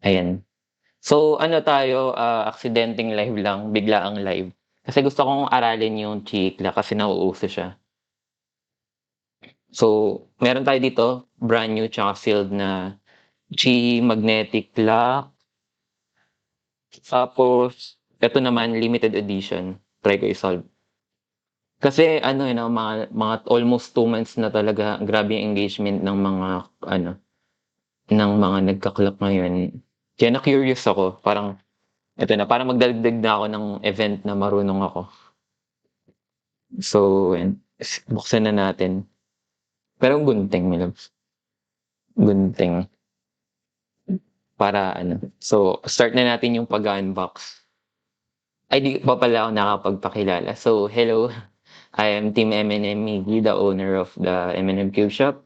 Ayan. So ano tayo, aksidenteng live lang, biglaang live. Kasi gusto kong aralin yung Chikla kasi nauuso siya. So, meron tayo dito, brand new tsaka sealed na Chi magnetic lock. Tapos eto naman limited edition, try ko i-solve. Kasi ano, mga almost 2 months na talaga grabe yung engagement ng mga ano, ng mga nagka-clock ngayon. Kaya na-curious ako, parang eto na, parang magdagdag na ako ng event na marunong ako. So, ayan, buksan na natin. Pero gunting, my loves. Gunting. Para ano. So, start na natin yung pag-unbox. Ay, di pa pala ako nakapagpakilala. So, hello. I am Team M&M Miggy, the owner of the M&M Cube Shop.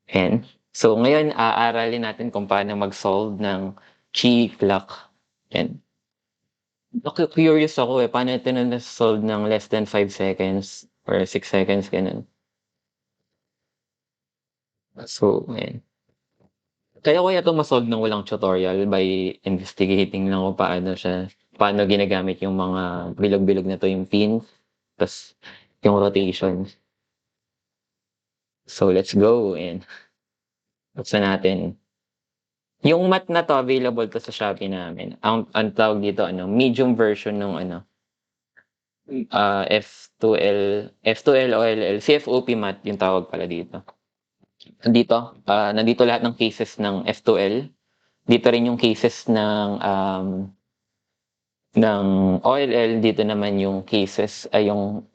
And so, ngayon, aaralin natin kung paano mag-solve ng Chi clock. And curious ako paano ito na solve ng less than 5 seconds or 6 seconds, ganun. So, ayan. Kaya 'to ma-solve ng walang tutorial by investigating lang kung paano ginagamit yung mga bilog-bilog na 'to, yung pin, tas yung rotation. So, let's go and buksan natin. Yung mat na 'to available 'to sa Shopee namin. Ang tawag dito ano, medium version nung ano, F2L o LL, CFOP mat yung tawag pala dito. Nandito lahat ng cases ng F2L. Dito rin yung cases ng OLL, dito naman yung cases ay yung,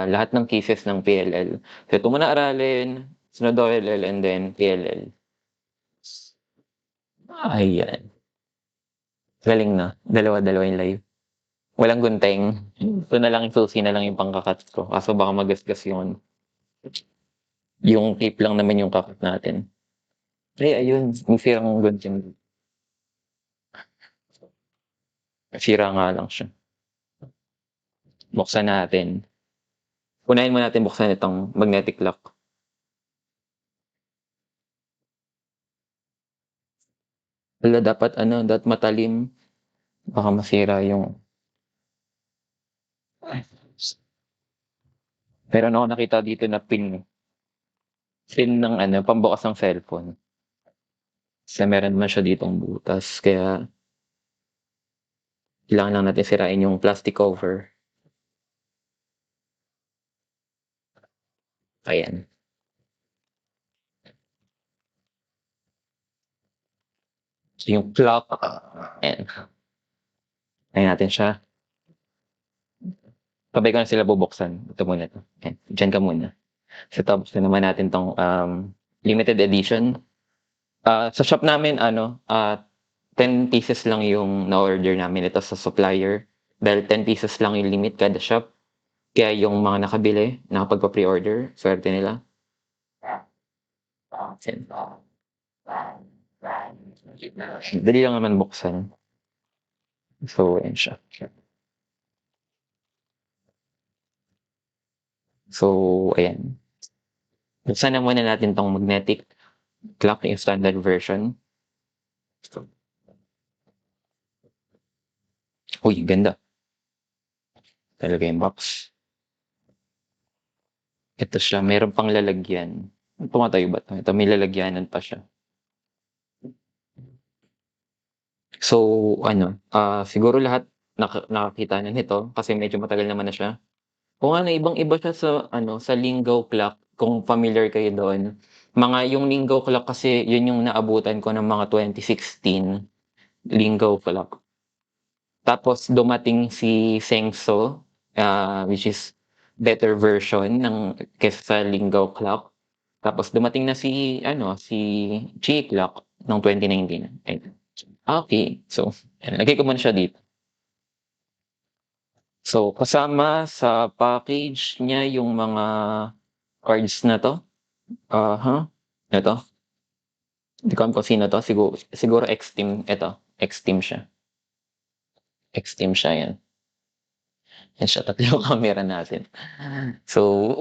lahat ng cases ng PLL. So ito muna aralin, sunod OLL and then PLL. Ayan, galing 'no, dalawa-dalawa yung live. Walang gunting. Ito na lang, yung susi na lang yung pangka-cut ko kaso baka magasgas yung tape lang naman yung ka-cut natin. Ay ayun, yung sirang gunting. Sira nga lang siya. Buksan natin. Unahin muna natin buksan itong magnetic lock. Hala, dapat ano, dapat matalim. Baka masira yung meron akong nakita dito na pin ng ano, pambukas ng cellphone. Kasi meron naman siya ditong butas kaya kailangan lang natin sirain yung plastic cover. Ayan. So yung clock, ayan. Ayan natin siya. Sabay ko na sila bubuksan. Ito muna 'to, ayan, diyan ka muna. So tapos na naman natin 'tong, limited edition. Sa shop namin ano, 10 pieces lang yung na-order namin ito sa supplier. Dahil 10 pieces lang yung limit kada shop. Kaya yung mga nakabili, nakapagpa-pre-order, swerte nila. Yan. Dali lang naman buksan. So, ayan siya. So, ayan. Buksan na muna natin tong magnetic clock, yung standard version. Uy, ganda. Talaga yung box. Ito siya, meron pang lalagyan. Tumatayo ba 'to? Ito, may lalagyanan pa siya. So, ano, siguro lahat nakakita na nito kasi medyo matagal naman na siya. Oo nga 'no, ibang-iba siya sa ano, sa Lingo clock, kung familiar kayo doon. Yung Lingo clock kasi yun yung naabutan ko ng mga 2016, Lingo clock. Tapos dumating si Sengso, which is better version kaysa sa Lingo clock. Tapos dumating na si Chi clock nung 2019, ayun. Okey. So, ayan, lagay ko muna siya dito. So, kasama sa package niya yung mga cards na 'to. Eto, di ko alam kung sino 'to, siguro X-Team, eto, X-Team siya. X-Team siya, yan. Yan siya, tatlo yung camera natin. So,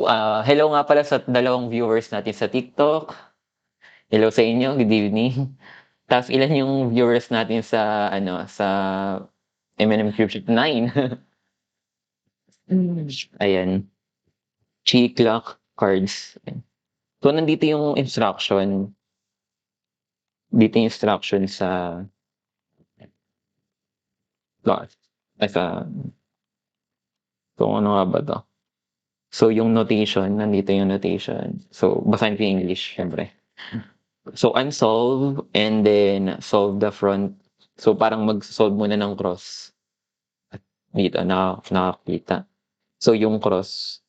hello nga pala sa dalawang viewers natin sa TikTok. Hello sa inyo, good evening. Ta's ilan yung viewers natin sa ano, sa M&M Cube 9. Ayan, chi clock cards. So, nandito yung instruction. Dito yung instruction sa class. Ay, sa so, ano nga ba 'to? So, yung notation, nandito yung notation. So, basahin ko yung English siyempre. So, unsolve and then solve the front. So, parang mag-solve muna ng cross. Dito nakakita. So, yung cross,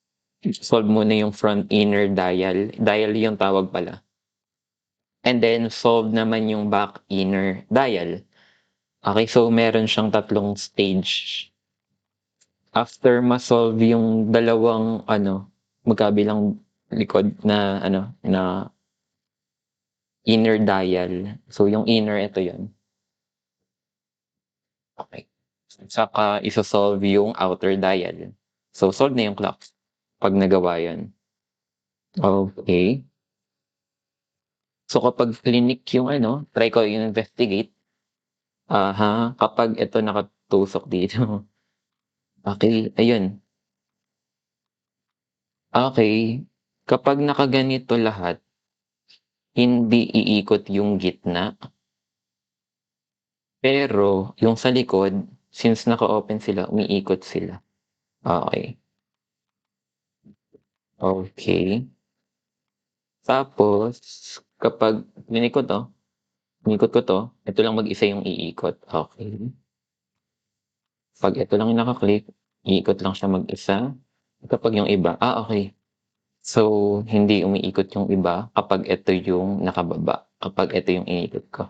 solve muna yung front inner dial. Dial yung tawag pala. And then solve naman yung back inner dial. Okay, so meron siyang tatlong stage. After ma-solve yung dalawang ano, magkabilang likod na ano, na inner dial. So, yung inner, ito yun. Okay. Saka iso-solve yung outer dial. So, solve na yung clock 'pag nagawa yun. Okay. So, kapag clinic yung ano, try ko yung investigate. Kapag ito nakatusok dito. Okay, ayun. Okay. Kapag nakaganito lahat, hindi iikot yung gitna. Pero yung sa likod, since naka-open sila, umiikot sila. Okay. Okay. Tapos kapag inikot ko 'to, ito lang mag-isa yung iikot. Okay. 'Pag ito lang yung naka-click, iikot lang siya mag-isa. Kapag yung iba okay. So, hindi umiikot yung iba kapag ito yung nakababa, kapag ito yung inikot ko.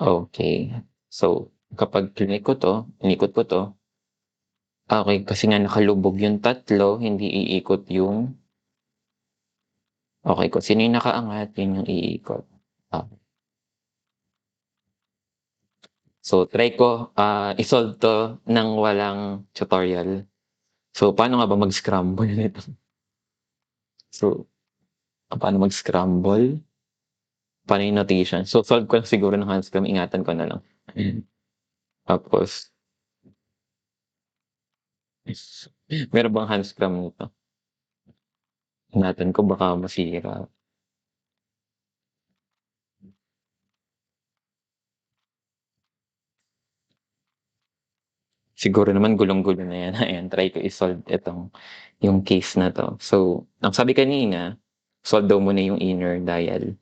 Okay. So, kapag inikot ko 'to, okay, kasi nga nakalubog yung tatlo, hindi iikot yung okay, kung sino yung nakaangat, yun yung iikot. Ah, so try ko, i-solve 'to ng walang tutorial. So, paano nga ba mag-scramble nito? So, paano mag-scramble? Paano yung notation? So, solve ko lang siguro ng handscram, ingatan ko na lang. Tapos meron bang handscram nito? Ingatan ko baka masira. Siguro naman gulong-gulo na yan. Ayan, try ko i-solve itong yung case na 'to. So, ang sabi kanina, solve daw muna yung inner dial.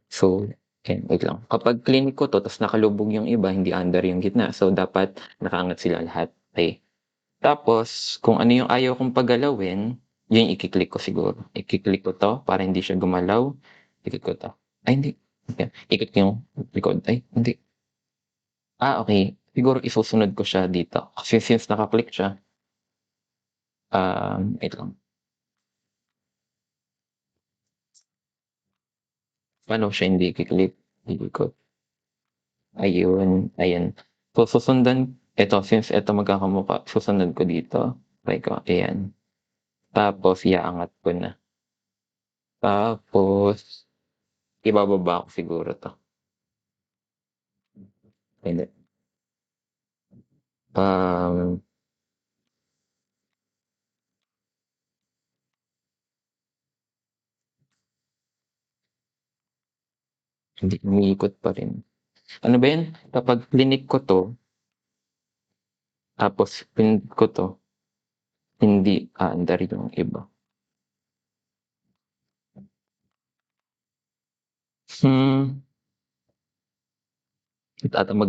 So, ayan, wait lang. Kapag clinic ko 'to ta's nakalubog yung iba, hindi under yung gitna. So, dapat nakaangat sila lahat. Okey. Tapos kung ano yung ayaw kong pagalawin, yun yung iki-click ko siguro. Iki-click ko 'to para hindi siya gumalaw. Ikot ko 'to. Ay hindi, ikot ko yung likod. Ay hindi. Okay. Siguro isusunod ko siya dito. Kasi since naka-click siya, wait lang. Paano siya hindi iki-click, iikot? Ayun, ayan. So susundan eto, since eto magkakamukha, susunod ko dito. Try ko, ayan. Tapos iaangat ko na. Tapos ibababa ko siguro 'to. Hindi. Um, Hindi umiikot pa rin. Ano ba 'yan, kapag klinik ko 'to, tapos pinindot ko 'to, hindi aandar yung iba. Hmm,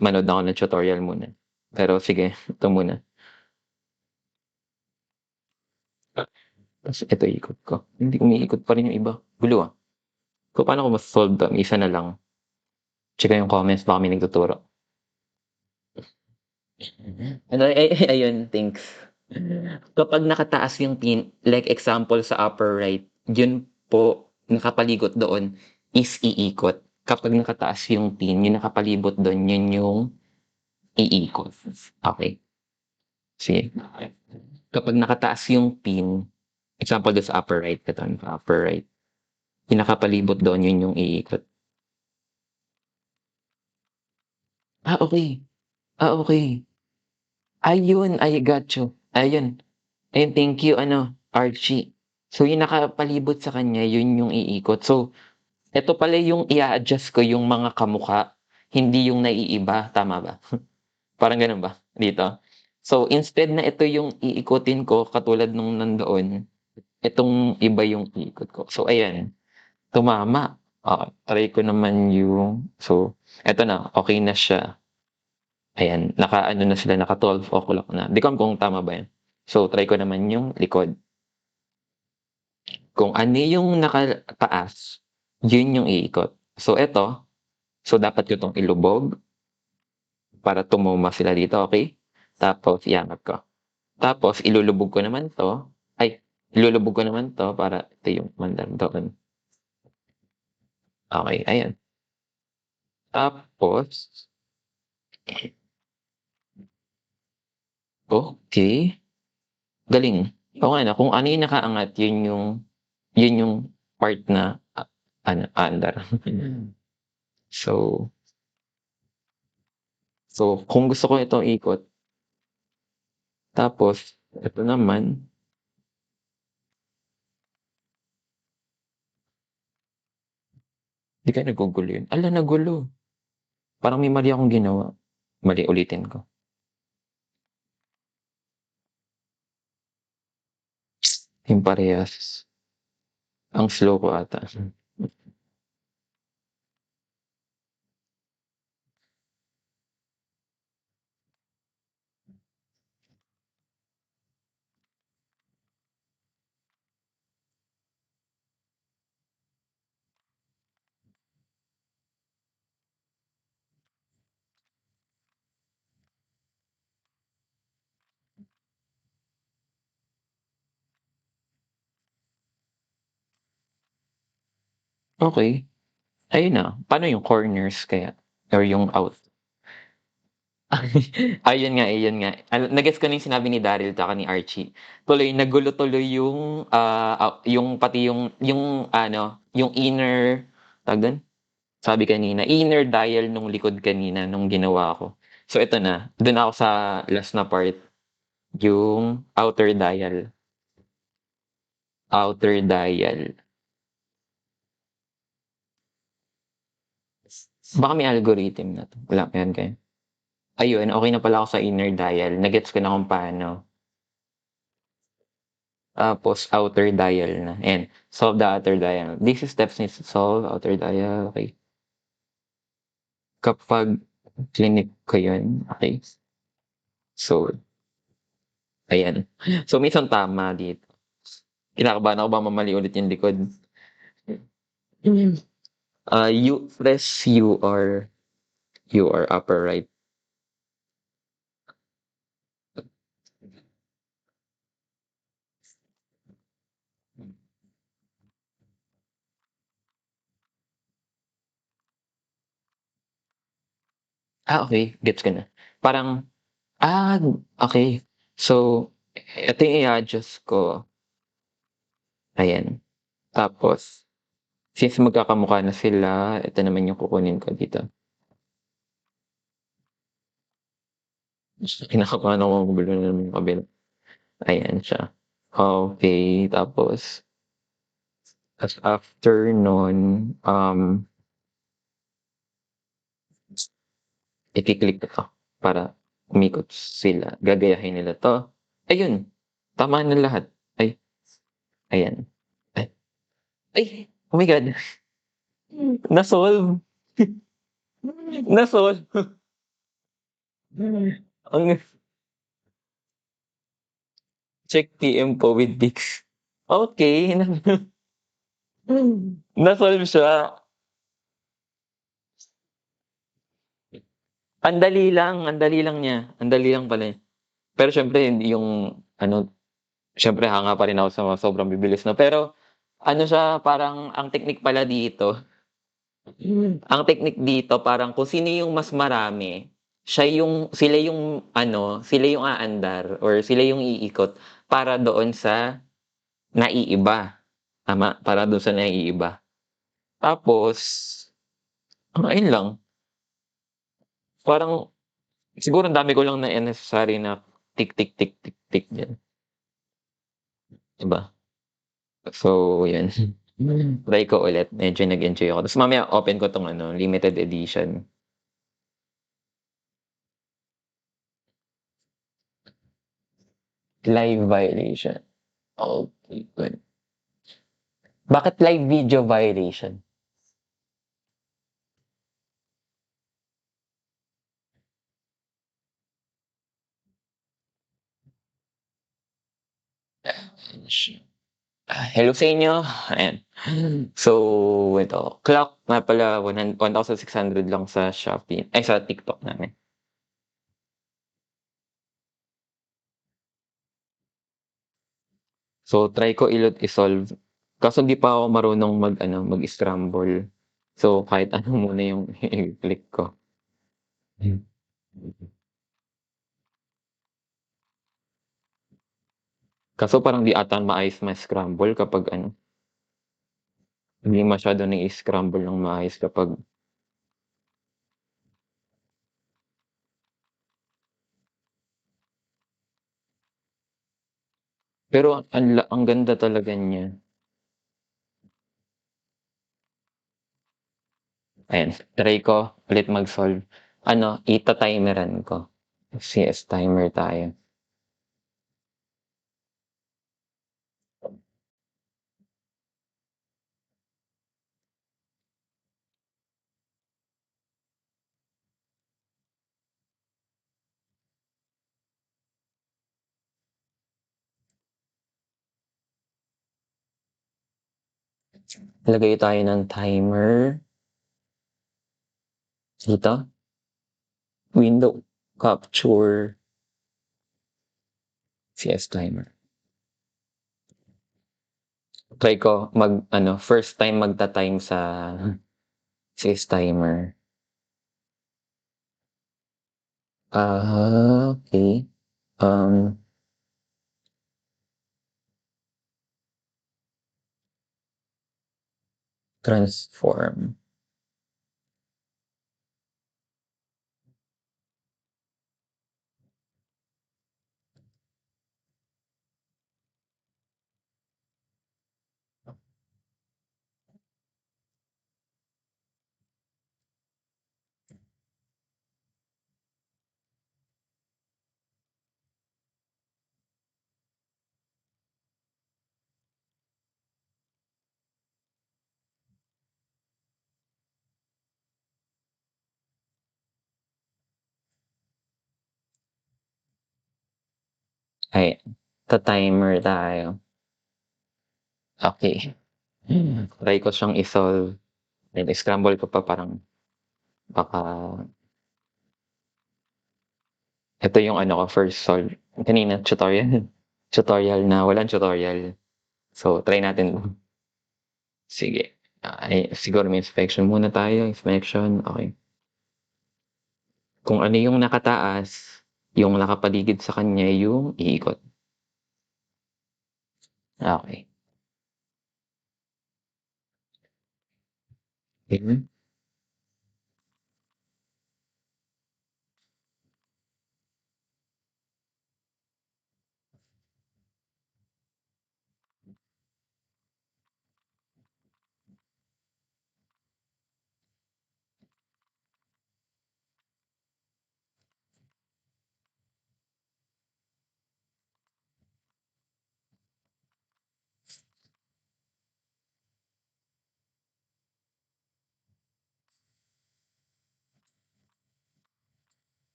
manood ako ng tutorial muna. Pero sige, ito muna. Tapos ito ikot ko, hindi umiikot pa rin yung iba, gulo, So paano ko maso-solve 'to, isa na lang. Tseka yung comments baka may nagtuturo. Ano, ayun, thanks. Kapag nakataas yung pin, like example sa upper right, yun po nakapalibot doon is iikot. Kapag nakataas yung pin, yung nakapalibot dun, yun yung iikot. Okay, sige. Kapag nakataas yung pin, example dun sa upper right, ito, upper right, yung nakapalibot doon, yun yung iikot. Okey. Okey. Ayun, I got you. Ayun, ayun, thank you ano, Archie. So yung nakapalibot sa kanya yun yung iikot. So eto pala yung i-a-adjust ko yung mga kamukha, hindi yung naiiba, tama ba? Parang gano'n ba dito? So instead na ito yung iikutin ko katulad nung nandoon, itong iba yung iikot ko. So ayan, tumama. Try ko naman yung eto na, okey na siya. Ayan, naka-ano na sila, naka 12 o'clock na. Di ko alam kung tama ba yun. So try ko naman yung likod. Kung ano yung nakataas, yun yung iikot. So eto, so dapat ko 'tong ilubog para tumuma sila dito, okey? Tapos iangat ko. Tapos ilulubog ko naman 'to, ilulubog ko naman 'to para ito yung mandar doon. Okey, ayan. Tapos okey, galing. Oo nga 'no, kung ano yung nakaangat yun yung part na, ano, aandar. So kung gusto ko itong ikot, tapos eto naman, 'di kaya nagugulo yun? Nagulo. Parang may mali akong ginawa. Mali, ulitin ko. Yung parehas. Ang slow ko ata. Okey. Ayun na, paano yung corners kaya or yung out? Ayun nga. Na-gets ko na yung sinabi ni Daryl tsaka ni Archie. Tuloy nagulo tuloy yung, yung pati yung ano, yung inner tawag dun? Sabi kanina, inner dial nung likod kanina nung ginawa ko. So eto na, dun ako sa last na part, yung outer dial. Outer dial. Baka may algorithm na 'to, wala, meron kayo? Ayun, okey na pala ako sa inner dial, na-gets ko na kung paano. Tapos outer dial na, ayan, solve the outer dial. These steps needs to solve outer dial, okey. Kapag klinik ko yun, okey. So, ayan. So, minsan tama dito. Kinakabahan ako baka mamali ulit yung likod. Press U or upper right. Okey, gets ko na. Parang, ah, okey. So, eto yung i-a-adjust ko, ayan. Tapos, since magkakamukha na sila, ito naman yung kukunin ko dito. Kinakabahan ako, magulo na naman yung kabila. Ayan siya. Okey, tapos after nun, iki-click ko 'to para umikot sila, gagayahin nila 'to. Ayun, tama na lahat. Ay, ayan. Ay, ay, oh my God, na-solve, na-solve. Ang check PM po with Bix. Okey, na-solve siya. Ang dali lang niya, ang dali lang pala niya. Pero siyempre hindi yung ano, siyempre hanga pa rin ako sa mga sobrang bibilis 'no. Pero ano siya, parang ang technique dito parang kung sino yung mas marami, sila yung aandar or sila yung iikot para doon sa naiiba, tama? Para dun sa naiiba. Tapos ayun lang, Parang siguro ang dami ko lang na unnecessary na tik, tik, tik, tik, tik diyan, 'di ba? So, yun. Try ko ulit, medyo nag-enjoy ako. Ta's mamaya open ko 'tong ano, limited edition. Live violation, okey, good. Bakit live video violation? Hello sa inyo, ayan. So, ito, clock nga pala 1,600 lang sa Shopee ay sa TikTok namin. So, try ko i-solve kaso di pa ako marunong mag-ano, mag-scramble. So, kahit ano muna yung i-click ko. Kaso parang di ata maayos ma-scramble kapag ano, hindi masyado nai-scramble ng maayos kapag pero ang ganda talaga niya. Ayan, try ko ulit mag-solve. Ano, ita-timeran ko. CS timer tayo. Lagay tayo ng timer dito, window capture, CS timer. Try ko mag-ano, first time magta-time sa CS timer. Okey. Um, transform. Ayan, ta-timer tayo. Okey. Try ko siyang i-solve, then scramble ko pa parang baka ito yung ano ko, first solve. Kanina tutorial tutorial na walang tutorial. So, try natin. Sige, ay siguro may inspection muna tayo, inspection, okey. Kung ano yung nakataas, yung nakapaligid sa kanya yung iikot. Okey. Mhm.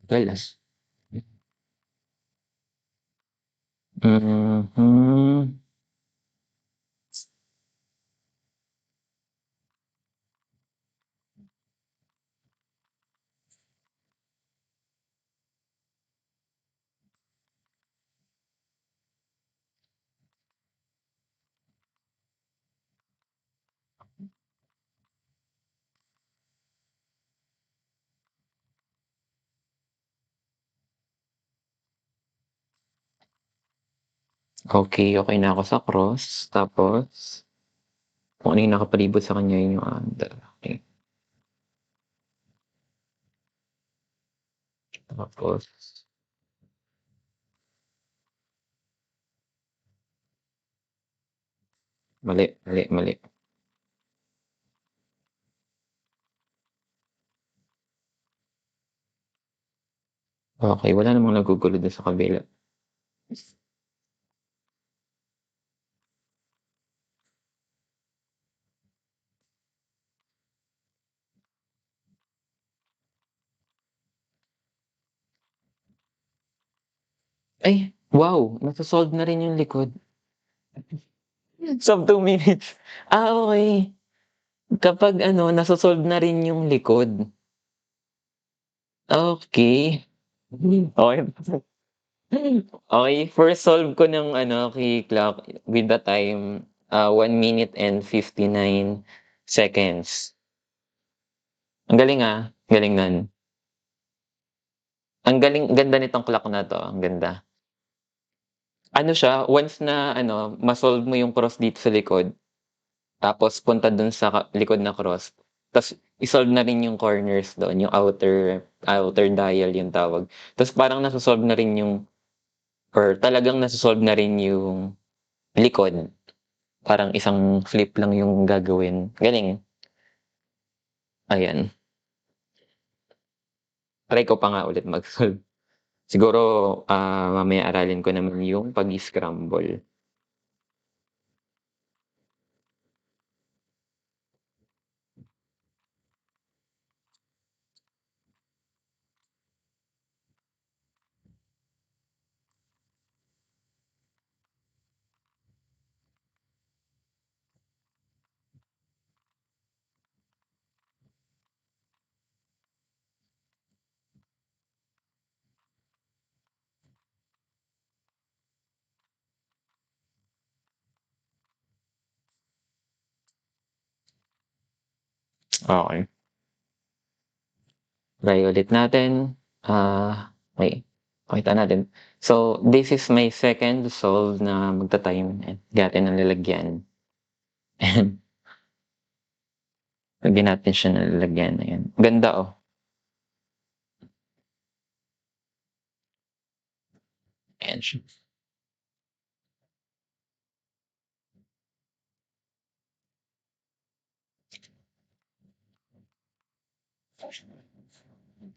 Well, mhm. Okey, okey na ako sa cross, tapos Kung ano yung nakapalibot sa kanya yun yung aandar, okey. Tapos mali, mali, mali. Okey, wala namang nagugulo dun sa kabila. Ay, wow! Naso-solve na rin yung likod. Sub 2 minutes. Okey. Kapag ano, naso-solve na rin yung likod. Okey. Okey. Okey, first solve ko ng ano, ki-clock with the time, 1 minute and 59 seconds. Ang galing, galing nun. Ang galing ganda nitong clock na 'to, ang ganda. Ano siya, once na ano, ma-solve mo yung cross dito sa likod, tapos punta dun sa likod na cross, ta's i-solve na rin yung corners dun, yung outer dial yung tawag. Ta's parang naso-solve na rin yung or talagang naso-solve na rin yung likod. Parang isang flip lang yung gagawin, galing. Ayan, try ko pa nga ulit mag-solve. Siguro, mamaya aralin ko naman yung pag-i-scramble. Okey, try ulit natin. Okey, pakita natin. So, this is my second solve na magta-time and di natin ng lalagyan. Ayan, lagyan natin siya ng lalagyan, ayan. Ganda, ayan siya.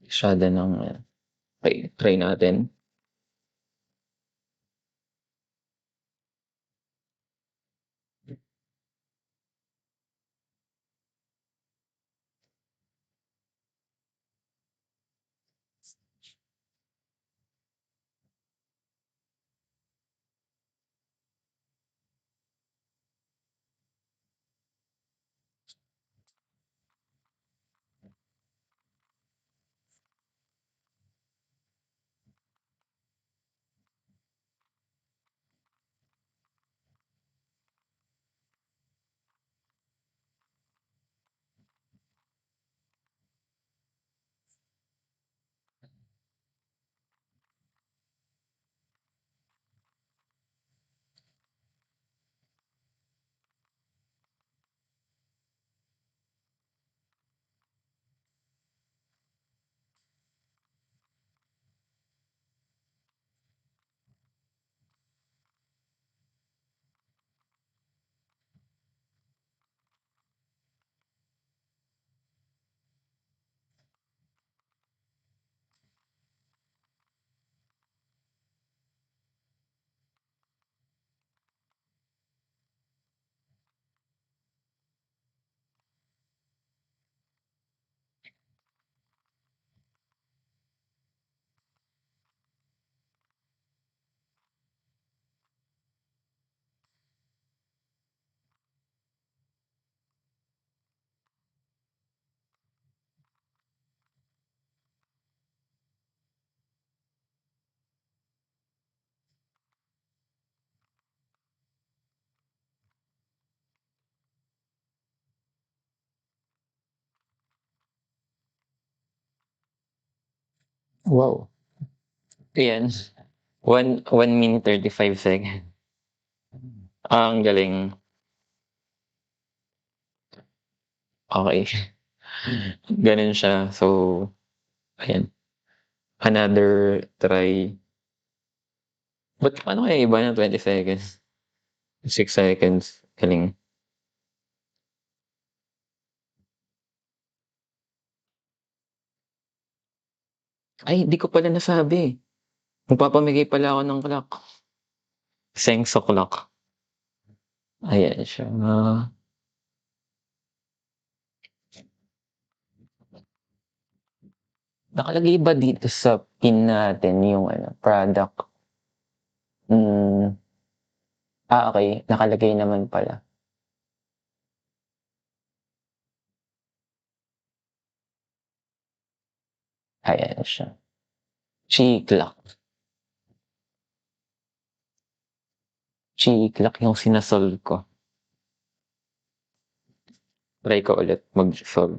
Masyado ng okey, try natin. Wow! Ayan, 1 minute 35 seconds. Ang galing. Okey. Gano'n siya. So, ayan, another try. Paano kaya iba ng 20 seconds, 6 seconds, galing. Ay, di ko pala nasabi. Magpapamigay pala ako ng clock, Sengso clock. Ayan siya, nakalagay ba dito sa pin natin yung ano, product? Hmm, okey, nakalagay naman pala. Ayan siya, Chi-clock. Chi-clock yung sina-solve ko. Try ko ulit mag-solve,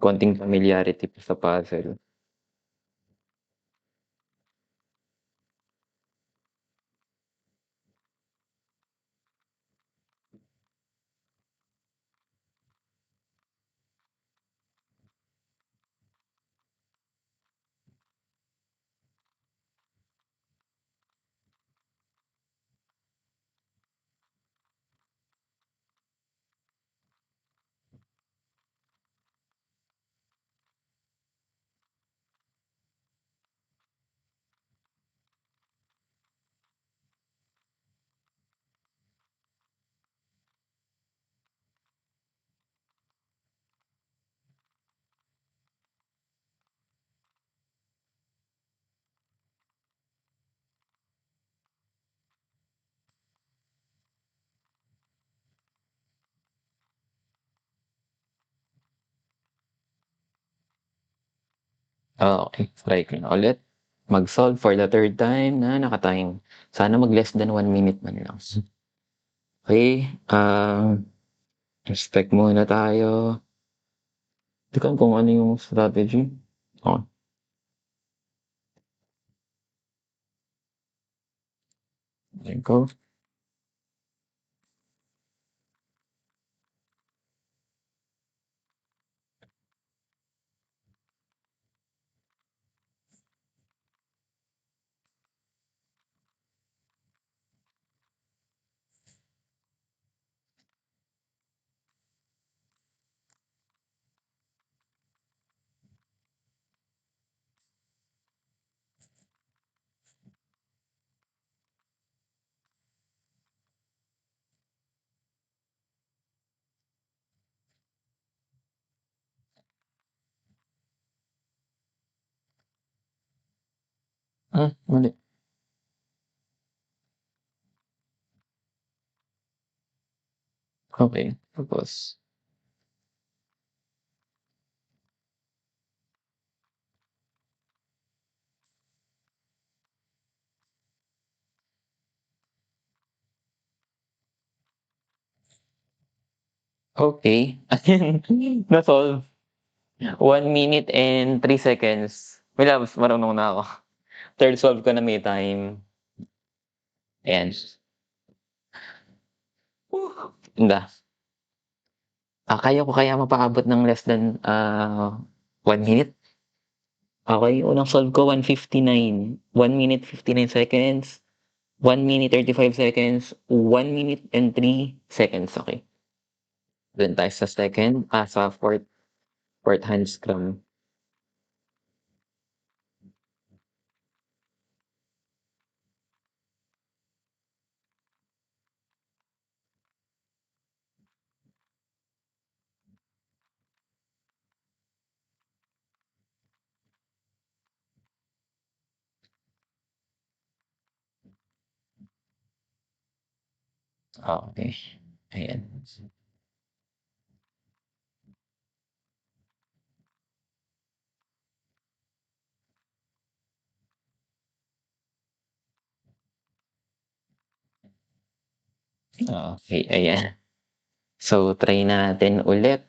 konting familiarity pa sa puzzle. Okey, try ko na ulit mag-solve for the third time na naka-time. Sana mag less than 1 minute man lang. Okey, respect muna tayo. Di ko alam kung ano yung strategy. Oh, there go. Mali. Okey, tapos okey, na-solve. 1 minute and 3 seconds. Wala, mas marunong na ako. Third solve ko na may time. Ayan. Ganda. Kaya ko kaya mapaabot ng less than, 1 minute? Okey, unang solve ko 1:59, 1 minute 59 seconds, 1 minute 35 seconds, 1 minute and 3 seconds, okey. Dun tayo sa second, sa fourth hand scrum. Okey, ayan. Okey, ayan. So, try natin ulit.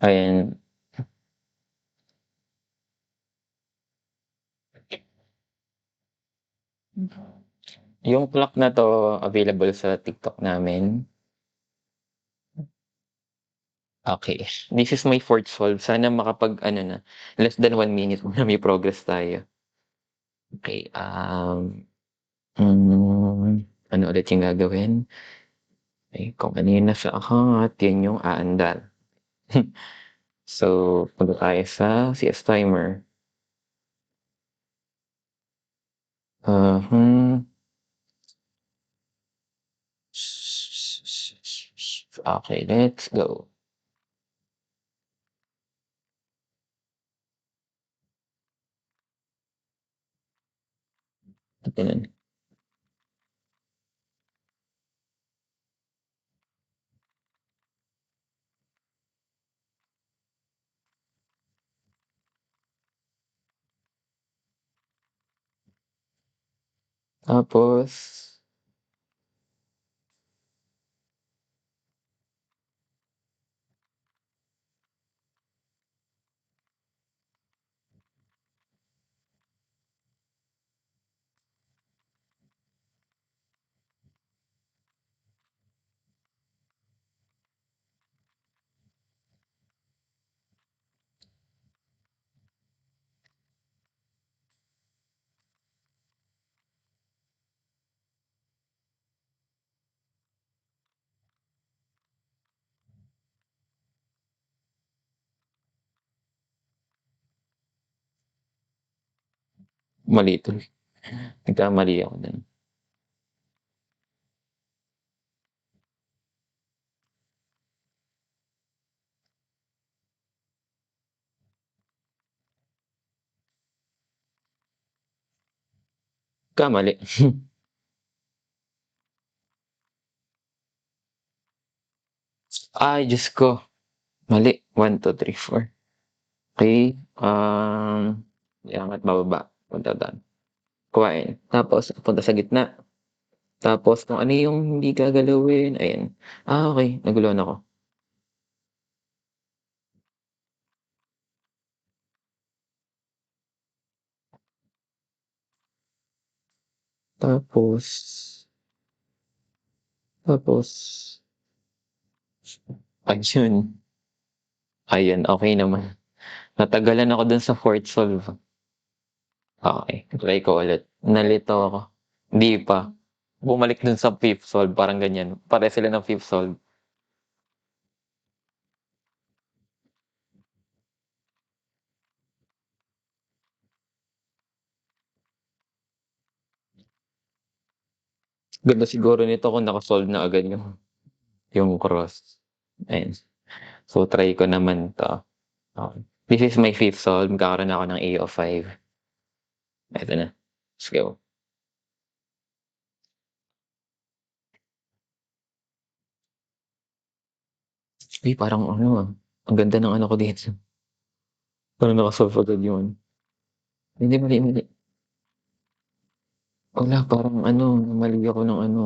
Ayan, Yung clock na 'to available sa TikTok namin. Okey, this is my fourth solve sana makapag-ano na, less than 1 minute na may progress tayo. Okey, ano ulit yung gagawin? Eh, kung ano yung nasa account, yun yung aandar. So, punta tayo sa CS timer. Mhm. Okey, let's go. Gano'n. Tapos mali tuloy, nagkamali ako dun. Kamali. Ay Diyos ko, mali 1, 2, 3, 4. Okey, iangat bababa, punta dun, kuhain, tapos punta sa gitna, tapos kung ano yung hindi gagalawin, ayan. Okey, naguluhan ako. Tapos tapos ayun, ayun okey naman. Natagalan ako dun sa fourth solve. Okey, try ko ulit. Nalito ako, hindi pa. Bumalik dun sa fifth solve parang ganyan, pareho sila ng fifth solve. Ganda siguro nito kung naka-solve na agad yung cross, ayan. So try ko naman 'to, okey. This is my fifth solve, magkakaroon ako ng A of 5. Eto na, let's go. Uy, parang ano, ang ganda ng ano ko dito, parang naka-solve agad yung ano, hindi mali, mali. Wala parang ano, mali ako ng ano,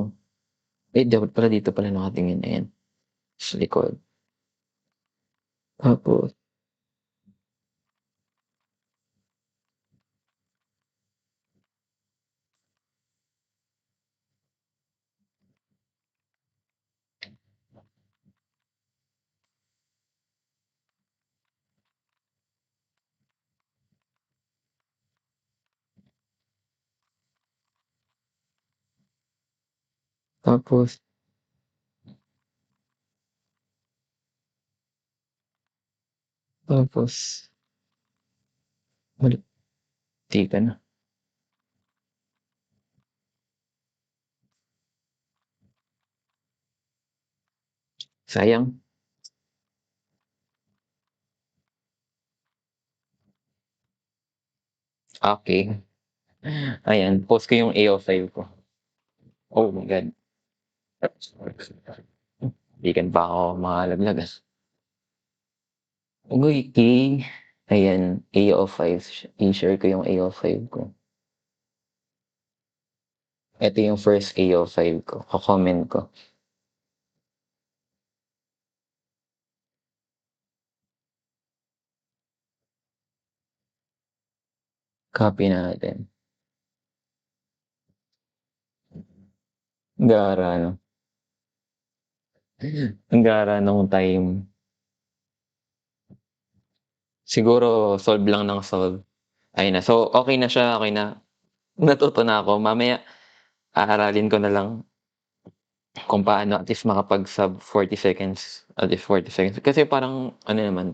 eh, dapat pala dito pala nakatingin, ayan, sa likod. Tapos tapos tapos mali, tika na, sayang. Okey, ayan post ko yung A of 5 ko. Oh my God, hikan pa ako makalaglag, ah. Uy, ayan, A of 5, i-share ko yung A of 5 ko. Eto yung first A of 5 ko, ko-comment ko, copy natin. Ang gara 'no? Ang gara nung time. Siguro solve lang ng solve, ayun na. So, okey na siya, okey na. Natuto na ako, mamaya aaralin ko na lang kung paano at least makapag-sub 40 seconds, at least 40 seconds. Kasi parang ano naman,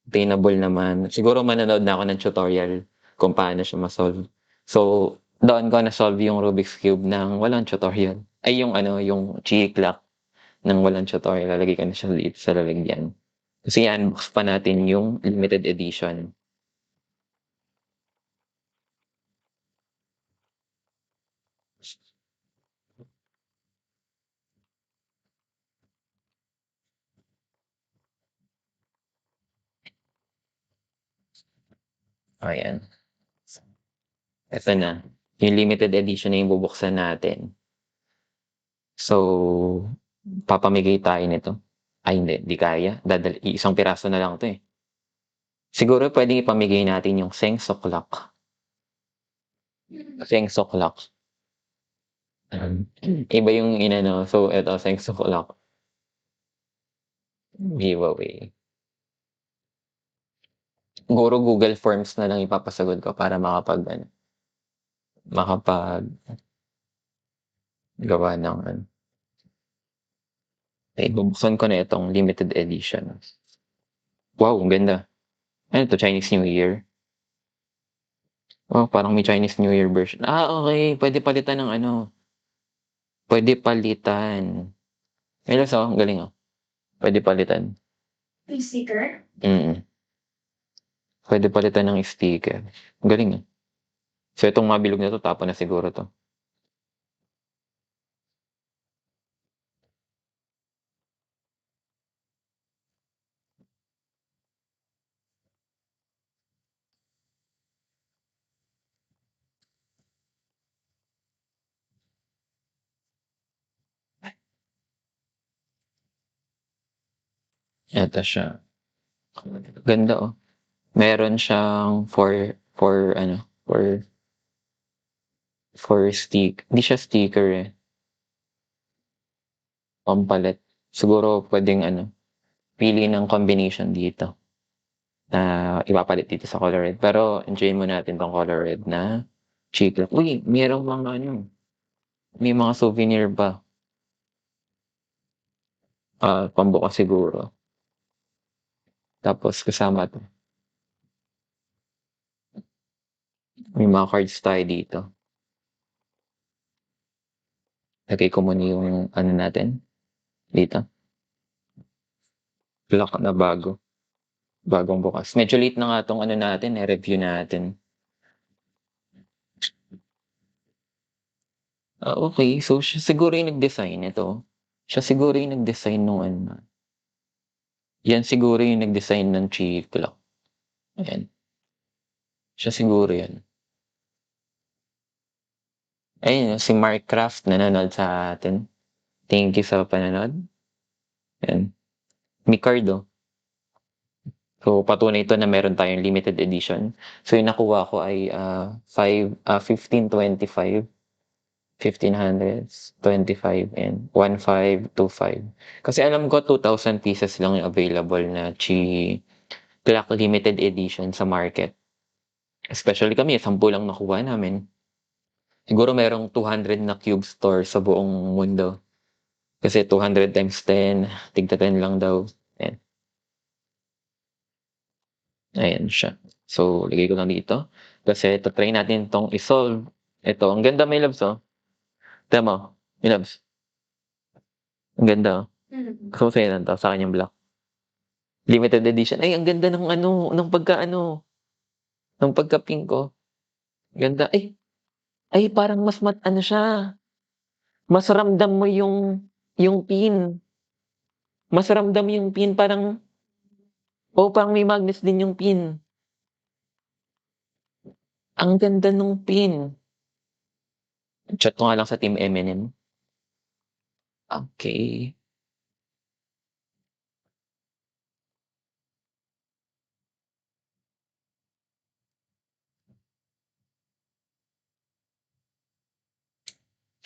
attainable naman. Siguro manonood na ako ng tutorial kung paano siya ma-solve. So, doon ko na-solve yung Rubik's Cube ng walang tutorial. Ay yung ano, yung Chi clock ng walang tutorial, lalagay ko na siya dito sa lalagyan. Kasi i-unbox pa natin yung limited edition. Ayan, eto na, yung limited edition na yung bubuksan natin. So, papamigay tayo nito. Ay hindi kaya, isang piraso na lang 'to, eh. Siguro puwedeng ipamigay natin yung Sengso clock. Sengso clock. Iba yung inano, so eto Sengso clock, giveaway. Siguro Google Forms na lang ipapasagot ko para makapag-ano, makapaggawa ng ano. Eh, bubuksan ko na itong limited edition. Wow, ang ganda. Ano 'to, Chinese New Year? Oh, parang may Chinese New Year version. Okey, puwede palitan ng ano, puwede palitan. Ayos, ang galing, puwede palitan. Yung sticker? Mm, puwede palitan ng sticker. Ang galing, So, itong mabilog na 'to tapon na siguro 'to. Eto siya, ganda, Meron siyang for ano, for hindi siya sticker, pampalit. Siguro puwedeng ano, pili ng combination dito na ipapalit dito sa color red. Pero enjoyin muna natin 'tong color red na chiclet. Uy, merong mga ano, may mga souvenir pa. Pambukas siguro. Tapos kasama 'to, may mga cards tayo dito. Lagay ko muna yung ano natin, dito, lock na bagong bukas. Medyo late na nga 'tong ano natin, review natin. Okey. So, siya siguro yung nag-design nito. Siya siguro yung nag-design nung ano, yan siguro yung nag-design ng Chi clock, ayan. Siya siguro yan. Ayun, si Mark Craft nanonood sa atin. Thank you sa panonood. Ayan, may card, So, patunay ito na meron tayong limited edition. So, yung nakuha ko ay, 1525, 1525 and 1525. Kasi alam ko 2,000 pieces lang yung available na Chi clock limited edition sa market. Especially kami, 10 lang nakuha namin. Siguro merong 200 na cube store sa buong mundo. Kasi 200 times 10, tigta 10 lang daw. Ayan, ayan siya. So, lagay ko lang dito. Kasi ta-try natin 'tong i-solve. Ito, ang ganda my loves, Tignan mo, my loves, ang ganda, Gusto mo sa'yo lang 'to, sa'kin yung black. Limited edition. Ay, ang ganda ng ano, ng pagka-ano, ng pagka-pink, Ganda. Ay parang mas ano siya, mas ramdam mo yung pin. Mas ramdam yung pin, parang parang may magnets din yung pin. Ang ganda nung pin. Chat ko nga lang sa Team M&M. Okey.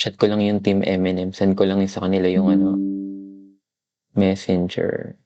Chat ko lang yung Team Eminem, send ko lang yung sa kanila yung ano, Messenger.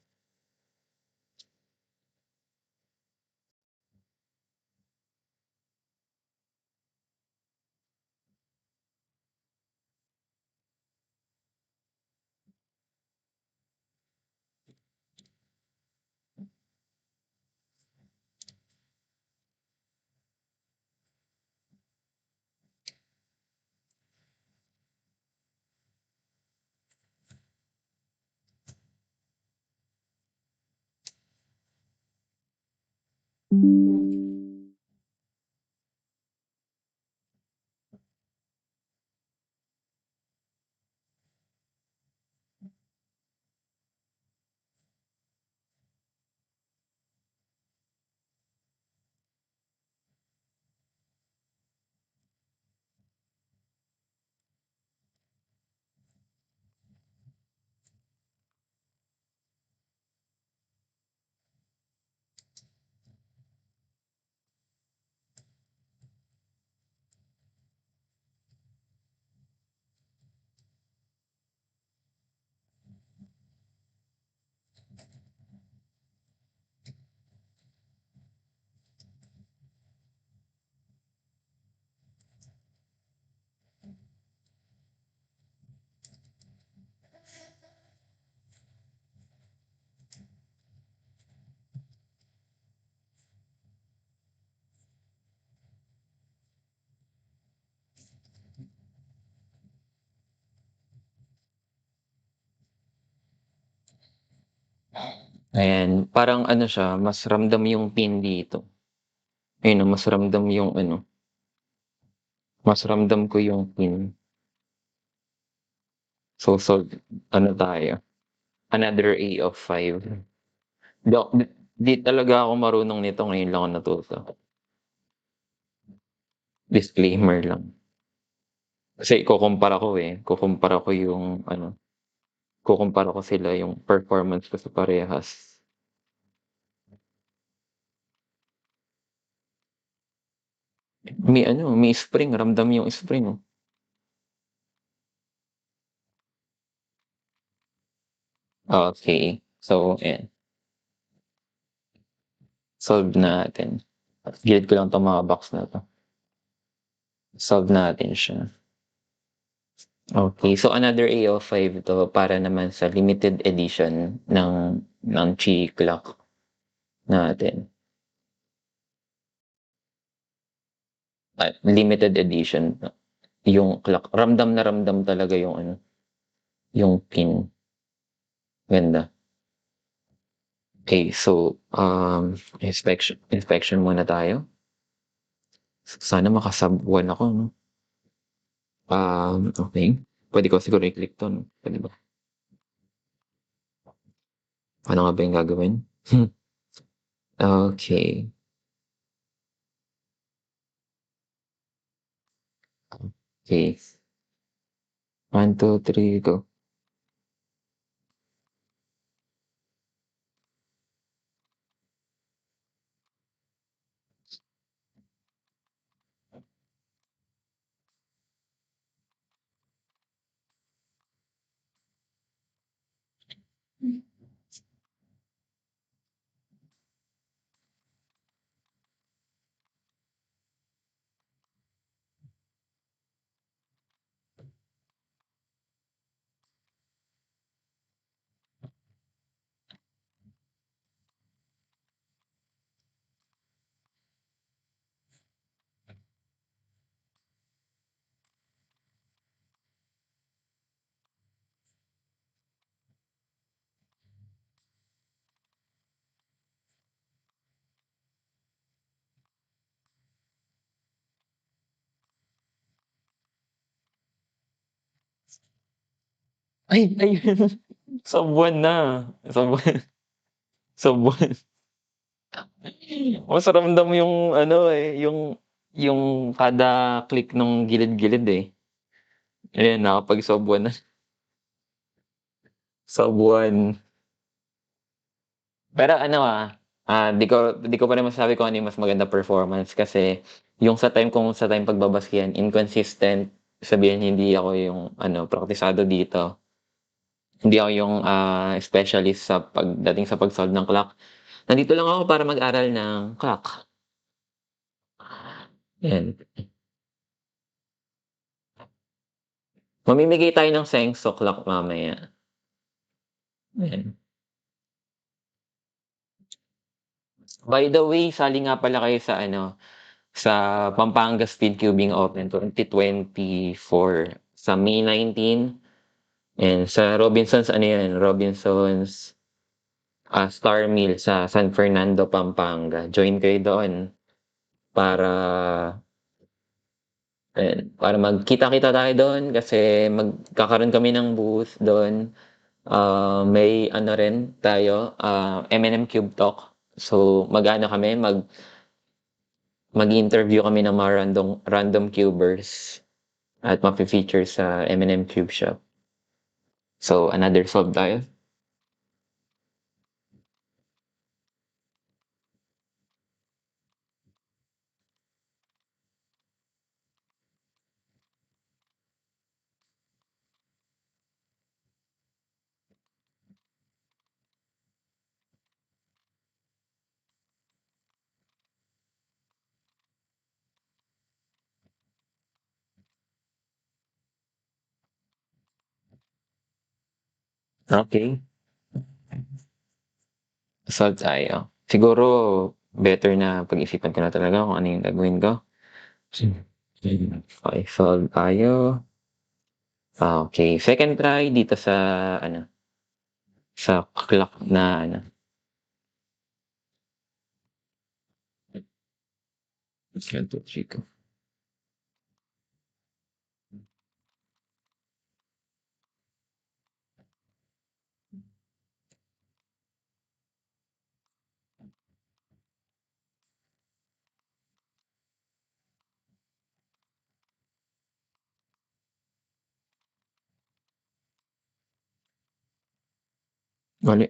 Ayan, parang ano siya, mas ramdam yung pin dito. Ayun 'no, mas ramdam yung ano, mas ramdam ko yung pin. So, ano tayo, another A of 5. Di talaga ako marunong nito, ngayon lang ako natuto. Disclaimer lang. Kasi kukumpara ko yung ano, kukumpara ko sila yung performance ko sa parehas. May ano, may spring, ramdam yung spring, oh. Okey. So, ayan, solve natin. Gilid ko lang 'tong mga box na 'to. Solve natin siya. Okay, so another AO5 to para naman sa limited edition ng Chi clock natin. Limited edition yung clock. Ramdam na ramdam talaga yung ano, yung pin. Ganda. Okay, so, inspection muna tayo. Sana maka-sub 1 ako 'no. Okey. Puwede ko siguro i-click 'to 'no, puwede ba? Paano nga ba yung gagawin? Okey, okey. 1, 2, 3, go. Ay, ayun. Sub 1 na, sub 1, sub 1. Mas ramdam yung ano, eh, yung kada click nung gilid-gilid, eh. Ayan, nakapag-sub 1 na, sub 1. Pero ano, di ko pa rin masasabi kung ano yung mas maganda performance kasi yung sa time pagbabaskehan inconsistent sabihin hindi ako yung ano, praktisado dito. Hindi ako yung, specialist sa pagdating sa pag-solve ng clock. Nandito lang ako para mag-aral ng clock, 'yan. Mamimigay tayo ng Sengso clock mamaya, 'yan. By the way, sali nga pala kayo sa ano, sa Pampanga Speed Cubing Open 2024 sa May 19 and sa Robinsons ano 'yan, Robinsons, Star Mill sa San Fernando, Pampanga. Join kayo doon para para magkita-kita tayo do'n kasi magkakaroon kami ng booth do'n. May ano rin tayo, M&M Cube Talk. So, mag-aano kami, mag-i-interview kami ng mga random cubers at mafe-feature sa M&M Cube Shop. So, another solve tayo. Okay, solve tayo. Siguro better na pag-isipan ko na talaga kung ano yung gagawin ko. Okay, solve tayo. Okay, second try dito sa ano, sa clock na ano, one, two, three, go. Mali.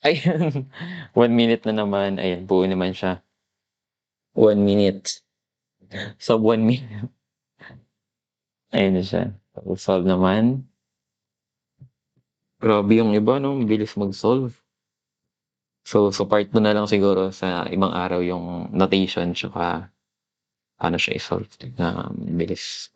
Ayan, 1 minute na naman. Ayan, buo naman siya. 1 minute. So, 1 minute. Ayan na siya. Solve naman. Grabe yung iba, no? Ang bilis mag-solve. So part 2 na lang siguro sa ibang araw yung notation tsaka paano siya i-solve na bilis.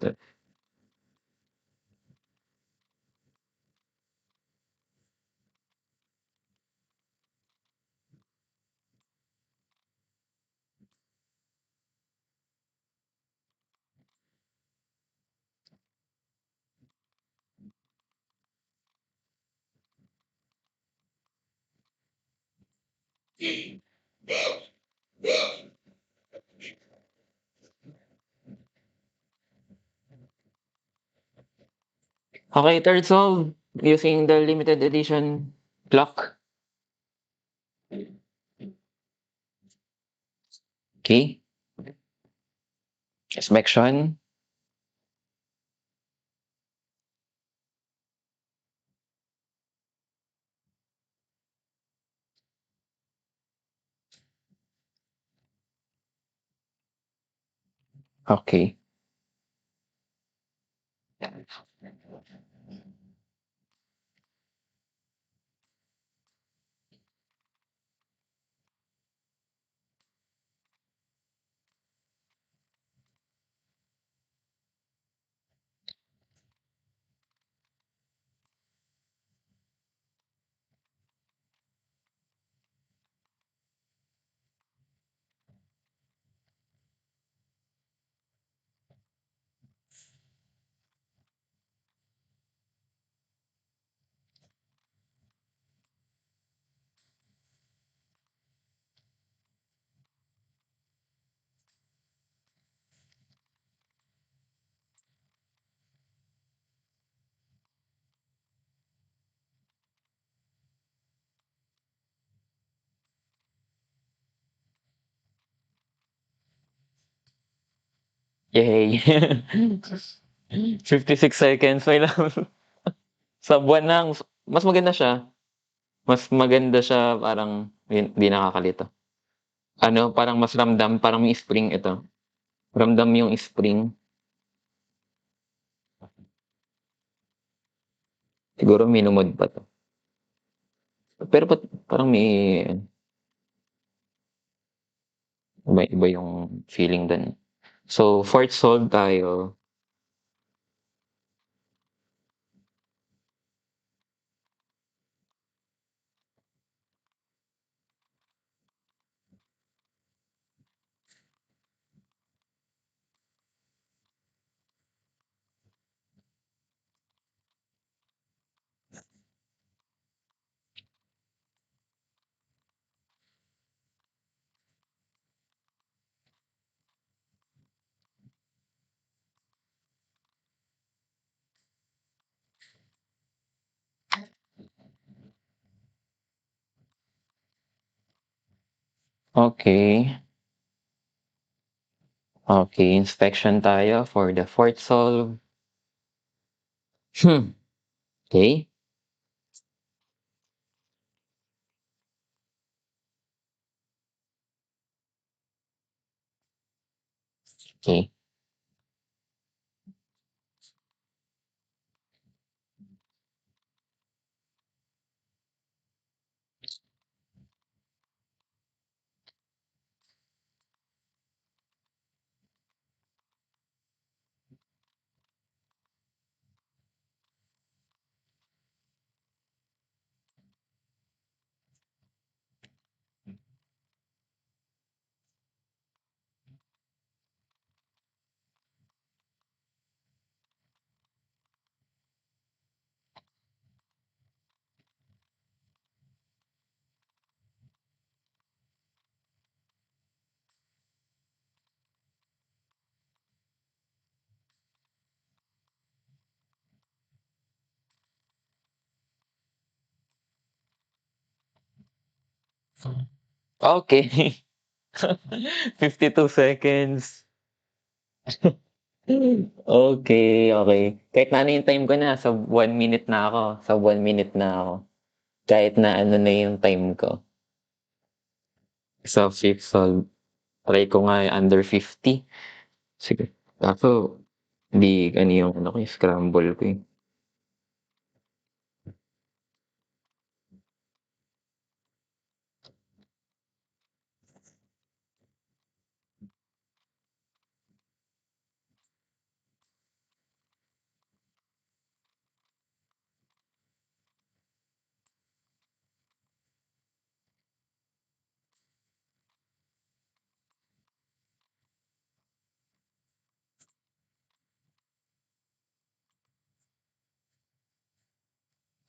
Okay, third solve using the limited edition clock. Okay. Inspection. Okay. Yay. 56 seconds, may lang sa buwan lang mas maganda siya. Mas maganda siya parang 'di nakakalito. Ano, parang mas ramdam, parang may spring ito. Ramdam yung spring. Siguro minumod pa 'to. Pero ba't parang may iba yung feeling dun. So, fourth solve tayo. Okay. Okay, inspection tayo for the fourth solve. Hmm, okey, okey. Okay. 52 seconds. Okay, okay. Kahit na ano yung time ko, nasa 1 minute na ako, sa 1 minute na ako. Kahit na ano na yung time ko. Sa fifth solve, try ko nga yung under 50. Sige. Kaso, hindi ano yung ano ko, yung scramble ko eh.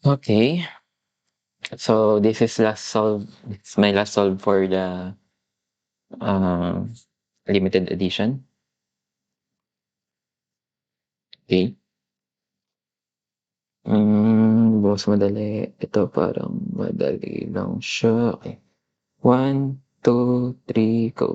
Okay. So, this is last solve. This is my last solve for the uh, limited edition. Okay. Bukas madali. Ito parang madali lang siya. Okay. 1, 2, 3, go.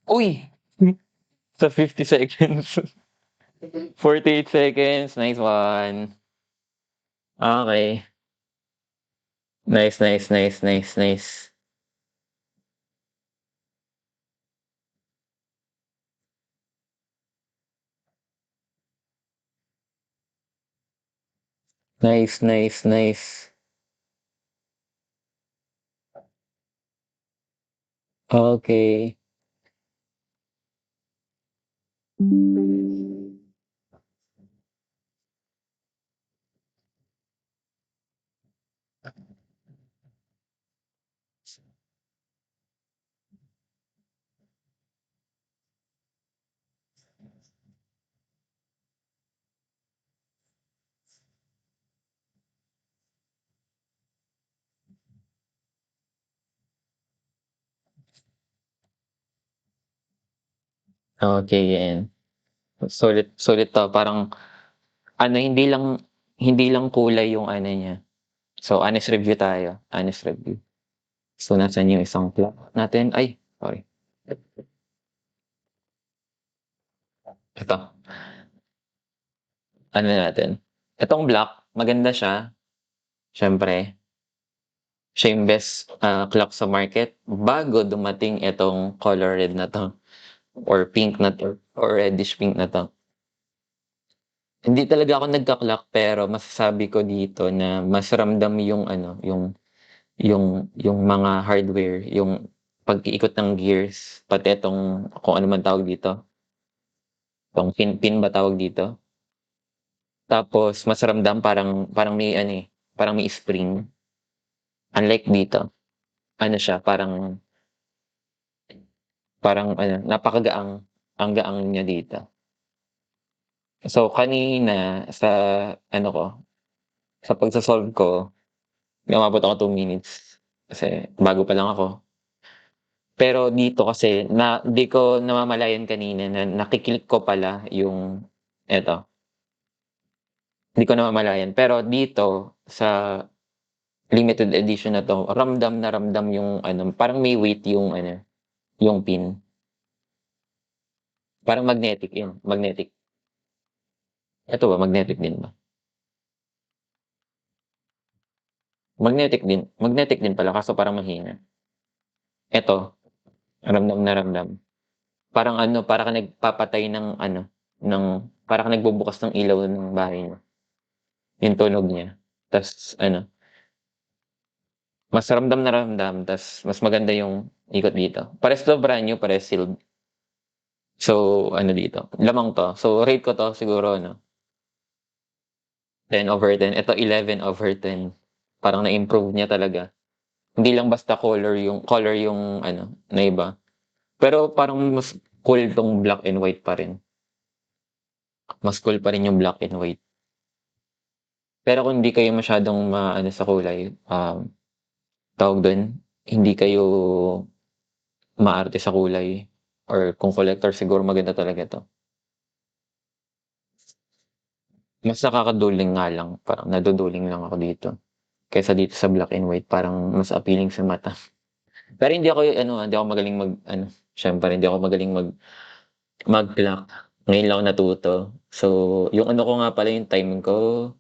Uy! Sa 50 seconds. 48 seconds. Nice one. Okay. Nice, nice, nice, nice, nice. Nice, nice, nice. Okay. Okey, yan. Sulit sulit 'to parang ano hindi lang kulay yung ano niya. So, honest review tayo, honest review. So, nasaan yung isang clock natin? Ay, sorry. Ito, ano natin, itong black maganda siya, siyempre siya yung best, clock sa market bago dumating itong color red na 'to or pink na 'to or reddish pink na 'to. Hindi talaga ako nagka-clock pero masasabi ko dito na mas ramdam yung ano, yung mga hardware, yung pag-iikot ng gears, pati itong kung ano man tawag dito, itong pin ba tawag dito? Tapos mas ramdam parang parang may ano, parang may spring. Unlike dito, ano siya parang parang ano, napakagaang, ang gaang niya dito. So kanina sa ano ko, sa pagso-solve ko, umabot ako 2 minutes kasi bago pa lang ako. Pero dito kasi di ko namamalayan kanina na naki-click ko pala yung eto, di ko namamalayan. Pero dito sa limited edition na 'to, ramdam na ramdam yung ano, parang may weight yung ano, yung pin. Parang magnetic yun, magnetic. Eto ba magnetic din ba? Magnetic din pala kaso parang mahina. Eto, ramdam na ramdam. Parang ano, para kang nagpapatay ng ano, ng para kang nagbubukas ng ilaw ng bahay niyo, yung tunog niya. Tas ano, mas ramdam na ramdam tas mas maganda yung ikot dito. Parehas 'to brand new, parehas sealed. So, ano dito, lamang 'to. So, rate ko 'to siguro ano, 10/10. Ito 11/10. Parang na-improve niya talaga. Hindi lang basta color yung ano, na iba. Pero parang mas cool 'tong black and white pa rin. Mas cool pa rin yung black and white. Pero kung hindi kayo masyadong maano sa kulay, tawag dun, hindi kayo maarte sa kulay or kung collector siguro maganda talaga 'to. Mas nakakaduling nga lang, parang naduduling lang ako dito, kaysa dito sa black and white parang mas appealing sa mata. Pero hindi ako ano, hindi ako magaling mag-ano, siyempre hindi ako magaling mag-clock. Ngayon lang ako natuto. So, yung ano ko nga pala yung time ko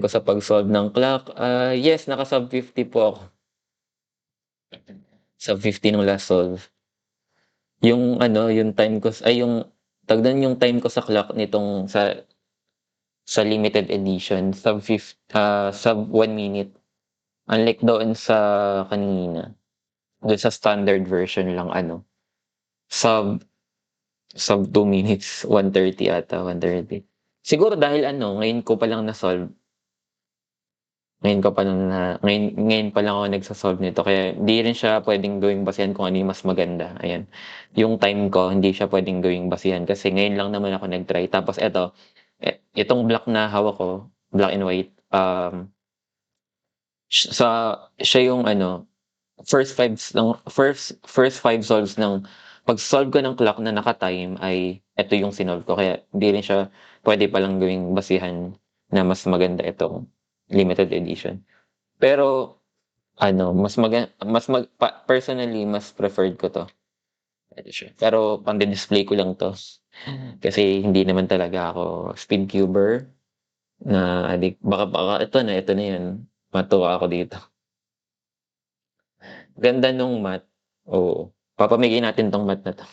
sa pag-solve ng clock, yes naka-sub 50 po ako, sub 50 nung last solve. Yung ano, yung time ko ay yung tawag dun, yung time ko sa clock nitong sa limited edition sub 1 minute. Unlike doon sa kanina, dun sa standard version lang ano, sub sub 2 minutes, 1:30 ata, 1:30. Siguro dahil ano, ngayon ko palang na-solve, ngayon pa lang ako nagso-solve nito kaya di rin siya puwedeng gawing basehan kung ano yung mas maganda, ayan. Yung time ko hindi siya puwedeng gawing basehan kasi ngayon lang naman ako nag-try tapos eto, itong black na hawak ko, black and white, sa siya yung ano, first 5 solves ng pag-solve ko ng clock na naka-time ay eto yung sinolve ko kaya hindi rin siya puwede palang gawing basehan na mas maganda itong limited edition. Pero ano, personally mas preferred ko 'to, edition. Pero pande-display ko lang 'to kasi hindi naman talaga ako speedcuber na addict. Baka baka ito na 'yun, matuwa ako dito. Ganda nung matte, oo. Papamigay natin 'tong matte na 'to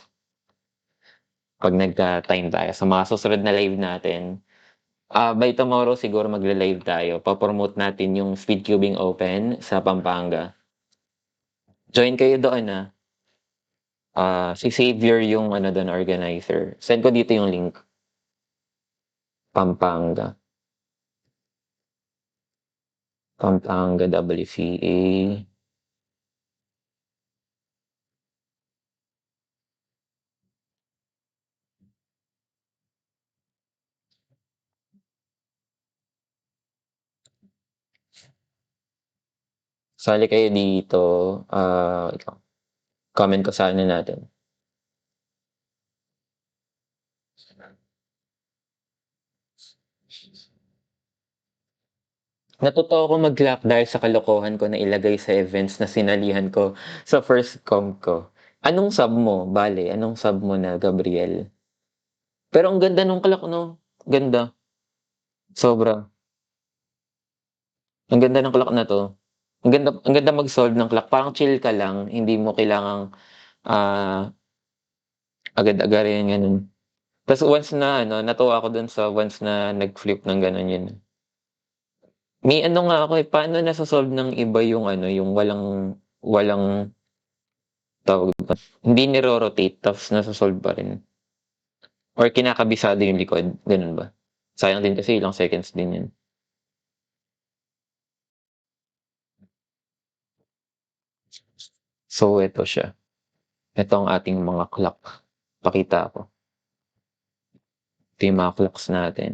'pag nagka-time tayo sa mga susunod na live natin. By tomorrow siguro magle-live tayo, po-promote natin yung Speedcubing Open sa Pampanga. Join kayo doon, Si Xavier yung ano dun, organizer. Send ko dito yung link. Pampanga. Pampanga WCA. Sali kayo dito. Ikaw, comment ko sa ano natin. Natuto ako mag-clap dahil sa kalokohan ko na ilagay sa events na sinalihan ko sa first com ko. Anong sub mo? Bale, anong sub mo na, Gabriel? Pero ang ganda nung clap, no? Ganda. Sobra. Ang ganda ng clock na 'to. Ang ganda mag-solve ng clock. Parang chill ka lang, hindi mo kailangang, ah, agad-agarin gano'n. Tas once na ano, natuwa ako dun sa once na nag-flip ng gano'n yun. May ano nga ako, eh, paano nasa-solve ng iba yung ano, yung walang walang tawag dun, hindi niro-rotate tapos nasa-solve pa rin or kinakabisado yung likod, gano'n ba? Sayang din kasi ilang seconds din yun. So eto siya, eto ang ating mga clock. Pakita ko. Ito yung mga clocks natin.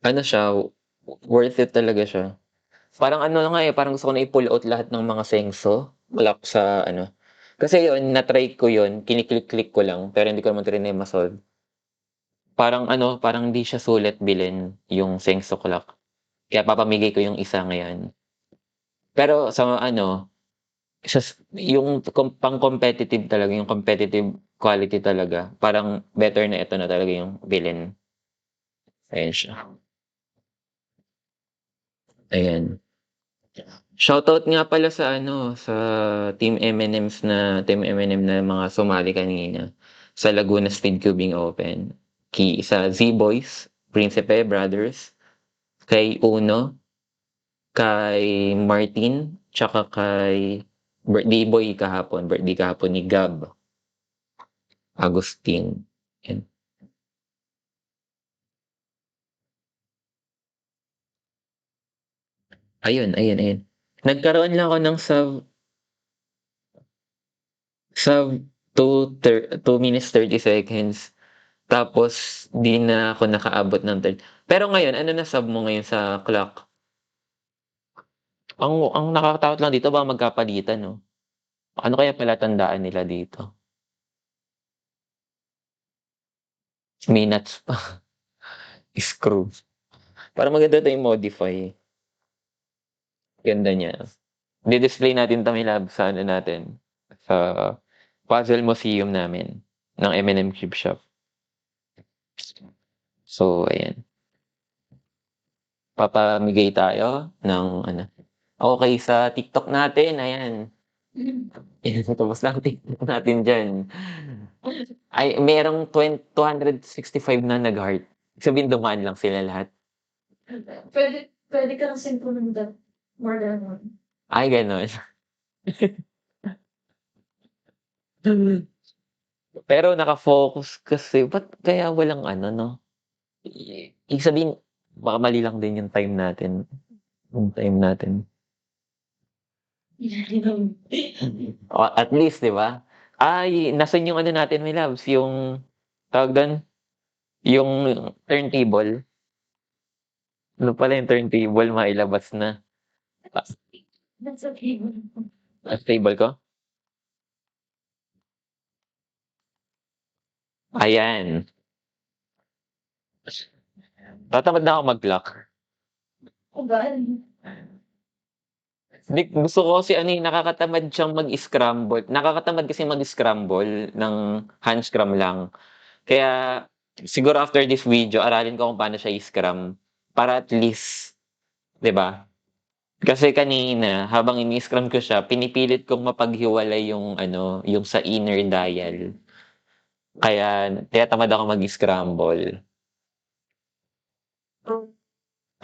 Ano siya, worth it talaga siya. Parang ano na nga, eh, parang gusto ko na i-pull out lahat ng mga sengso lock sa ano. Kasi yun, na-try ko yun, kiniklik-klik ko lang, pero hindi ko naman triny ma-solve. Parang ano, parang hindi siya sulit bilhin yung sengso clock. Kaya papamigay ko yung isa ngayon. Pero sa ano, yung pang-competitive talaga, yung competitive quality talaga, parang better na ito na talaga yung bilhin. Ayan siya. Ayan. Shoutout nga pala sa ano, sa Team M&M na mga sumali kanina sa Laguna Speed Cubing Open. Sa Z-Boys, Principe Brothers, kay Uno, kay Martin, tsaka kay birthday kahapon ni Gab Agustin. Yan. Ayun. Nagkaroon lang ako ng sub 2 minutes 30 seconds. Tapos 'di na ako nakaabot ng pero ngayon ano na sub mo ngayon sa clock? Ang nakakatakot lang dito baka magkapalitan 'no? Ano kaya pala tandaan nila dito? Minutes pa, screw. Parang maganda 'to i-modify, ganda niya. Di-display natin 'to Milab sa ano natin, sa puzzle museum namin ng M&M Cube Shop. So ayan, papamigay tayo ng ano, okey sa TikTok natin ayan. Tapos na ang TikTok natin diyan. Ay merong 265 na nag-heart. Ibig sabihin dumaan lang sila lahat. Pwede ka kasing pumunta more than one. Ay gano'n. Pero naka-focus kasi ba't kaya walang ano 'no, ibig sabihin baka mali lang din yung time natin. At least 'di ba? Ay nasaan yung ano natin my loves, yung tawag dun, yung turntable. Ano pala yung turntable mailabas na. Ah, Nasa table. stable ko? Ayan, tatamad na ako mag-lock. Ugal. Hindi gusto ko kasi ano, eh, nakakatamad kasi mag-scramble ng hand-scrum lang. Kaya siguro after this video aralin ko kung paano siya i-scrum para at least 'di ba? Kasi kanina habang ini-scrum ko siya pinipilit kong mapaghiwalay yung ano, yung sa inner dial. Kaya tamad ako mag-scramble.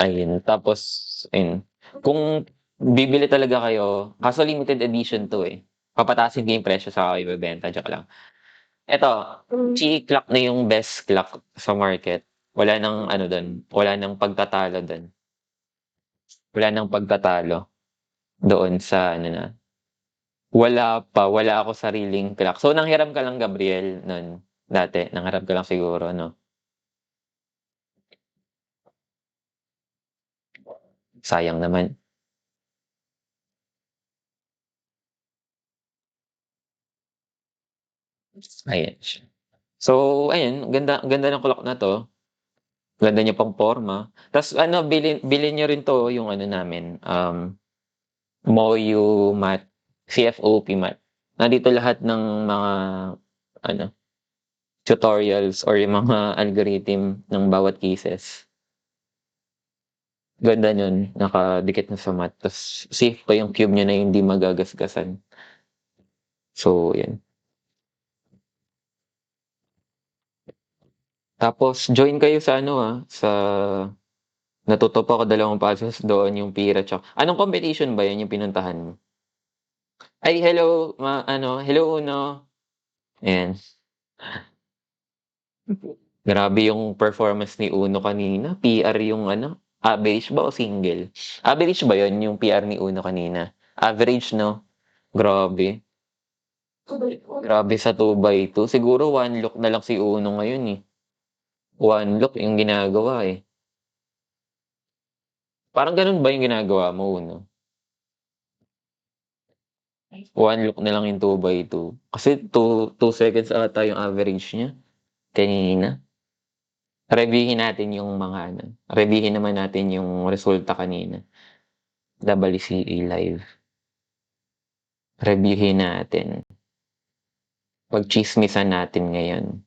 Ayun, tapos ayun, kung bibili talaga kayo kaso limited edition 'to, eh. Papataasin ko yung presyo saka ko ibebenta, joke lang. Eto, Chi clock na yung best clock sa market. Wala ng ano dun, wala ng pagtatalo dun. Wala ng pagtatalo doon sa ano na. Wala ako sariling clock. So nanghiram ka lang Gabriel nun dati, nanghiram ka lang siguro 'no? Sayang naman. Ayan siya. So ayun, ganda ganda ng clock na 'to, ganda niya pang porma. Tas ano bilhin niyo rin 'to yung ano namin, MOU Math, CFOP Math. Nandito lahat ng mga ano, tutorials or yung mga algorithm ng bawat cases. Ganda nun, nakadikit na sa math tas safe pa yung cube niya na hindi magagasgasan. So, yun. Tapos join kayo sa ano, sa natuto pa ako dalawang passes doon yung Pira tsaka anong competition ba yun yung pinuntahan mo? Ay hello ano, hello Uno. Ayan, grabe yung performance ni Uno kanina, PR yung ano, average ba o single? Average ba yun yung PR ni Uno kanina? Average 'no? Grabe. Grabe sa 2x2. Siguro one look na lang si Uno ngayon, eh. One look yung ginagawa, eh. Parang gano'n ba yung ginagawa mo, Uno? One look na lang yung 2x2. Kasi two seconds ata yung average niya kanina. Reviewin naman natin yung resulta kanina. WCA live. Reviewin natin. Pagtsismisan natin ngayon.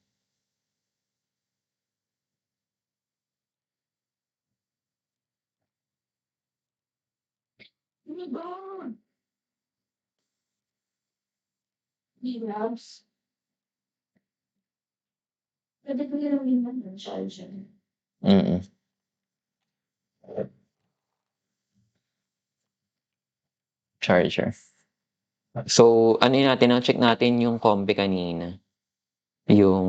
Ano ba? Relapse. Pwede ko yung iman ng charger. Mm. Charger. So, ano yun natin, check natin yung kompe kanina. Yung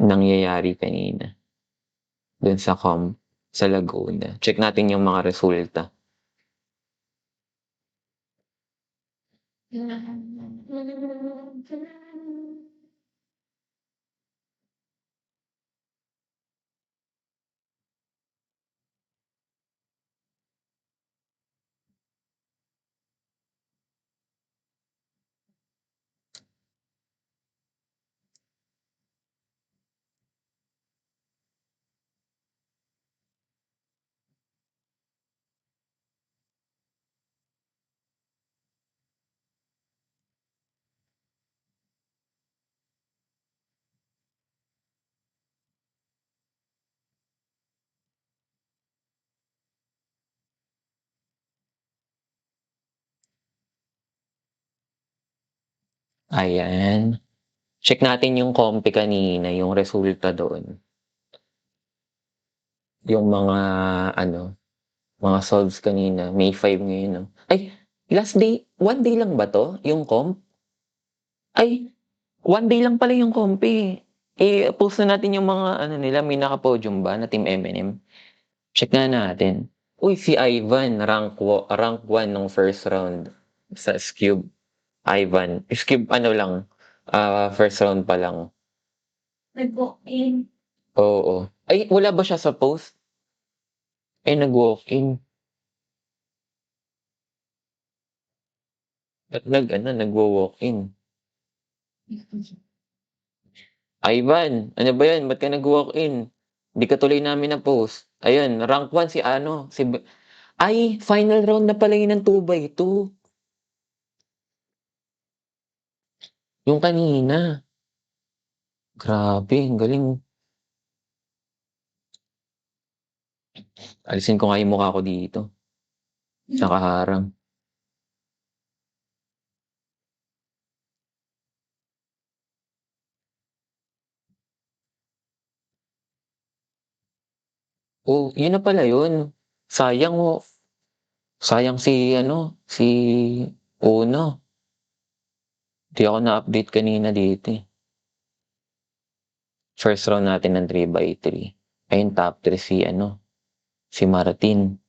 nangyayari kanina dun sa sa Laguna. Check natin yung mga resulta. Ayan. Check natin yung kompe kanina, yung resulta doon. Yung mga ano, mga solves kanina. May 5 ngayon, no? Ay, last day, one day lang ba to, yung comp? Ay, one day lang pala yung kompe. Post na natin yung mga ano nila, may naka-podium ba na Team M&M? Check nga natin. Uy, si Ivan, rank 1 nung first round sa Scube. Ivan. Scube ano lang, first round pa lang. Nag-walk-in. Oo. Ay, wala ba siya sa post? Ay, nag-walk-in. Ba't nagwo-walk-in? Ivan, ano ba yan? Ba't ka nag-walk-in? Di ka tuloy namin na-post. Ayun, rank 1 si ano, ay, final round na pala yun ng 2x2. Yung kanina. Grabe, ang galing. Alisin ko nga yung mukha ko dito. Nakaharang. Oh, yun na pala yun. Sayang si ano, si Uno. Di ako na-update kanina dito, eh. First round natin ng 3x3. Ayun, top 3 si ano, si Martin.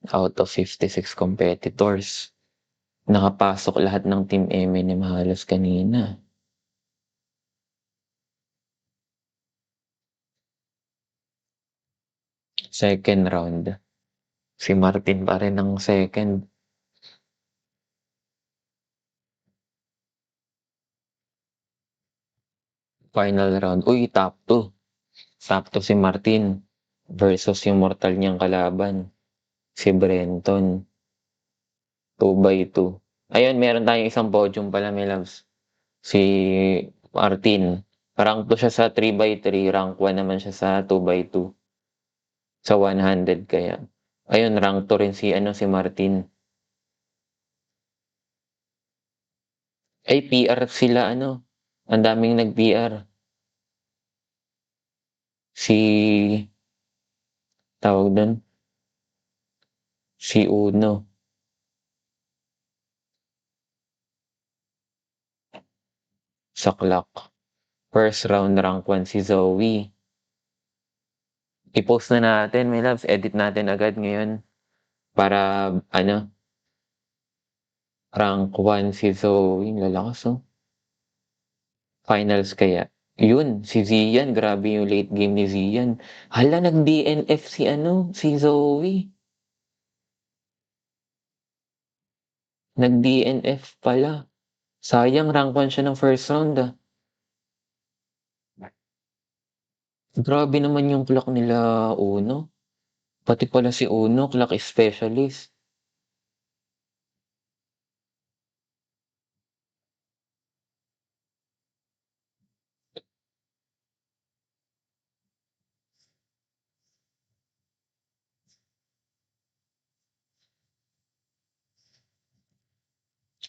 Out of 56 competitors. Nakapasok lahat ng Team Eminem halos kanina. Second round. Si Martin pa rin ang second. Final round. Uy, top 2. Top 2 si Martin versus yung mortal niyang kalaban, si Brenton. 2x2. Ayun, meron tayong isang podium pala, my loves. Si Martin. Rank 2 siya sa 3x3. Rank 1 naman siya sa 2x2. Sa 100 kaya. Ayun, rank 2 rin si, ano, si Martin. Ay, PR sila, ano. Ang daming nag-PR. Si, tawag doon, si Uno. Sa clock. First round, rank 1 si Zoe. I-post na natin, my loves. Edit natin agad ngayon. Para, ano, rank 1 si Zoe. Lalakas, oh. Finals kaya. Yun, si Zian. Grabe yung late game ni Zian. Hala, nag-DNF si, ano, si Zoe. Nag-DNF pala. Sayang, rank 1 siya ng first round, ah. Grabe naman yung clock nila, Uno. Pati pala si Uno, clock specialist.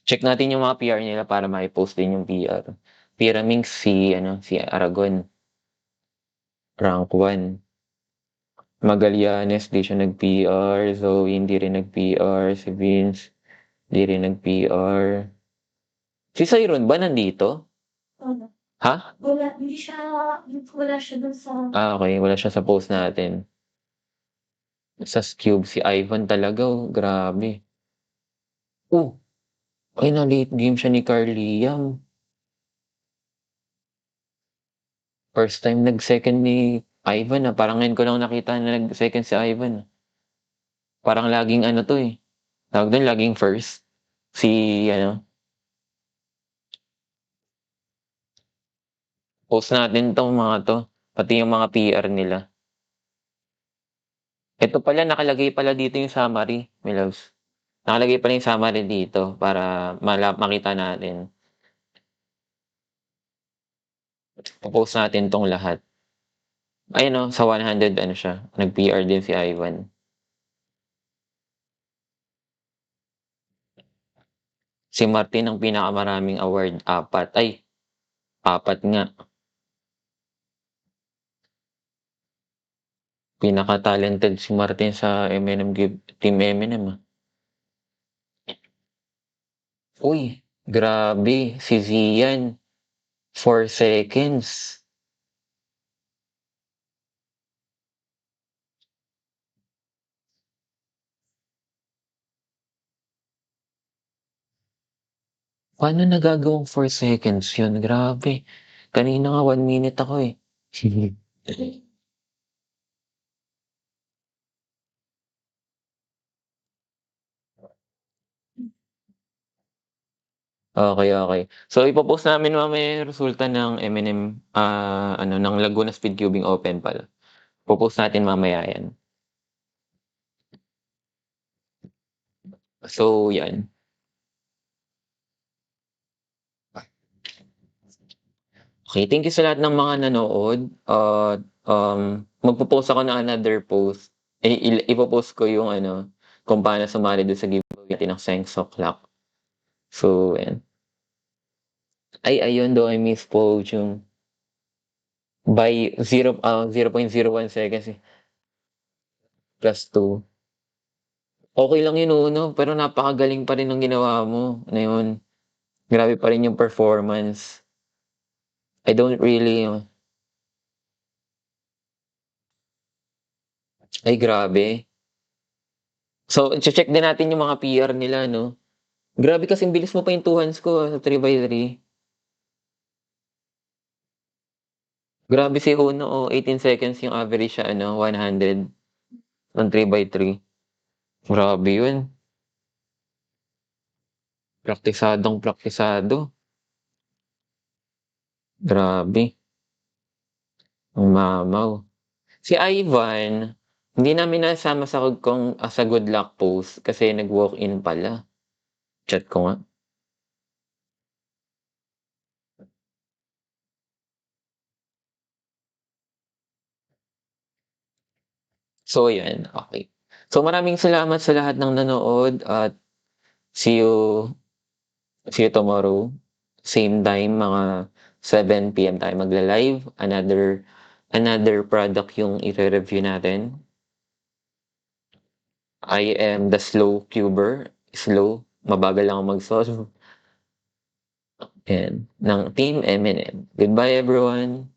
Check natin yung mga PR nila para mai-post din yung PR. Pyraminx si, ano, si Aragon. Rank 1. Magallanes, di siya nag-PR. Zoe, hindi rin nag-PR. Si Vince, di rin nag-PR. Si Siron ba nandito? Ano? Ha? Wala siya dun sa... Okay. Wala siya sa post natin. Sa Cube, si Ivan talaga, oh. Grabe. Oh, ay na late game siya ni Carliam. First time nag-second ni Ivan, ah. Parang ngayon ko lang nakita na nag-second si Ivan, ah. Parang laging ano 'to, eh, tawag dun, laging first. Si ano, post natin 'tong mga 'to, pati yung mga PR nila. Ito pala, nakalagay pala dito yung summary, my loves. Nakalagay pala yung summary dito para makita natin. Po-post natin 'tong lahat. Ayun, oh, sa 100 ano siya, nag-PR din si Ivan. Si Martin ang pinakamaraming award, 4. Ay, 4 nga. Pinaka-talented si Martin sa Eminem Team Eminem, ah. Uy, grabe si Zian, 4 seconds. Paano nagagawang 4 seconds yun? Grabe. Kanina nga 1 minute ako, eh. Okay, okay. So ipo-post namin mamaya yung resulta ng Eminem, ano, ng Laguna Speed Cubing Open pala. Po-post natin mamaya yan. So, yan. Okay, thank you sa lahat ng mga nanood. Magpo-post ako ng another post. Ipo-post ko yung ano, kung paano sumali dun sa giveaway natin ng Sengso Clock. So, yan. Ay, ayun daw, I misspelled yung by 0.01 seconds, eh. +2. Okay lang yun, Uno, pero napakagaling pa rin ng ginawa mo na yun. Grabe pa rin yung performance. I don't really ay grabe. So, che-check din natin yung mga PR nila 'no. Grabe kasing bilis mo pahintuhan ko, sa 3x3. Grabe si Uno, 18 seconds yung average sa ano, 100 ng 3x3. Grabe yun, praktisadong praktisado. Grabe, ang mamaw. Si Ivan, hindi namin nasama sa sa good luck post kasi nag-walk-in pala. Chat ko nga. So yan, okey. So maraming salamat sa lahat ng nanood at see you see you tomorrow. Same time, mga 7 PM tayo magla-live. Another product yung ire-review natin. I am the slow cuber. Slow, mabagal lang ako mag-solve. Yan, ng Team M&M. Goodbye everyone.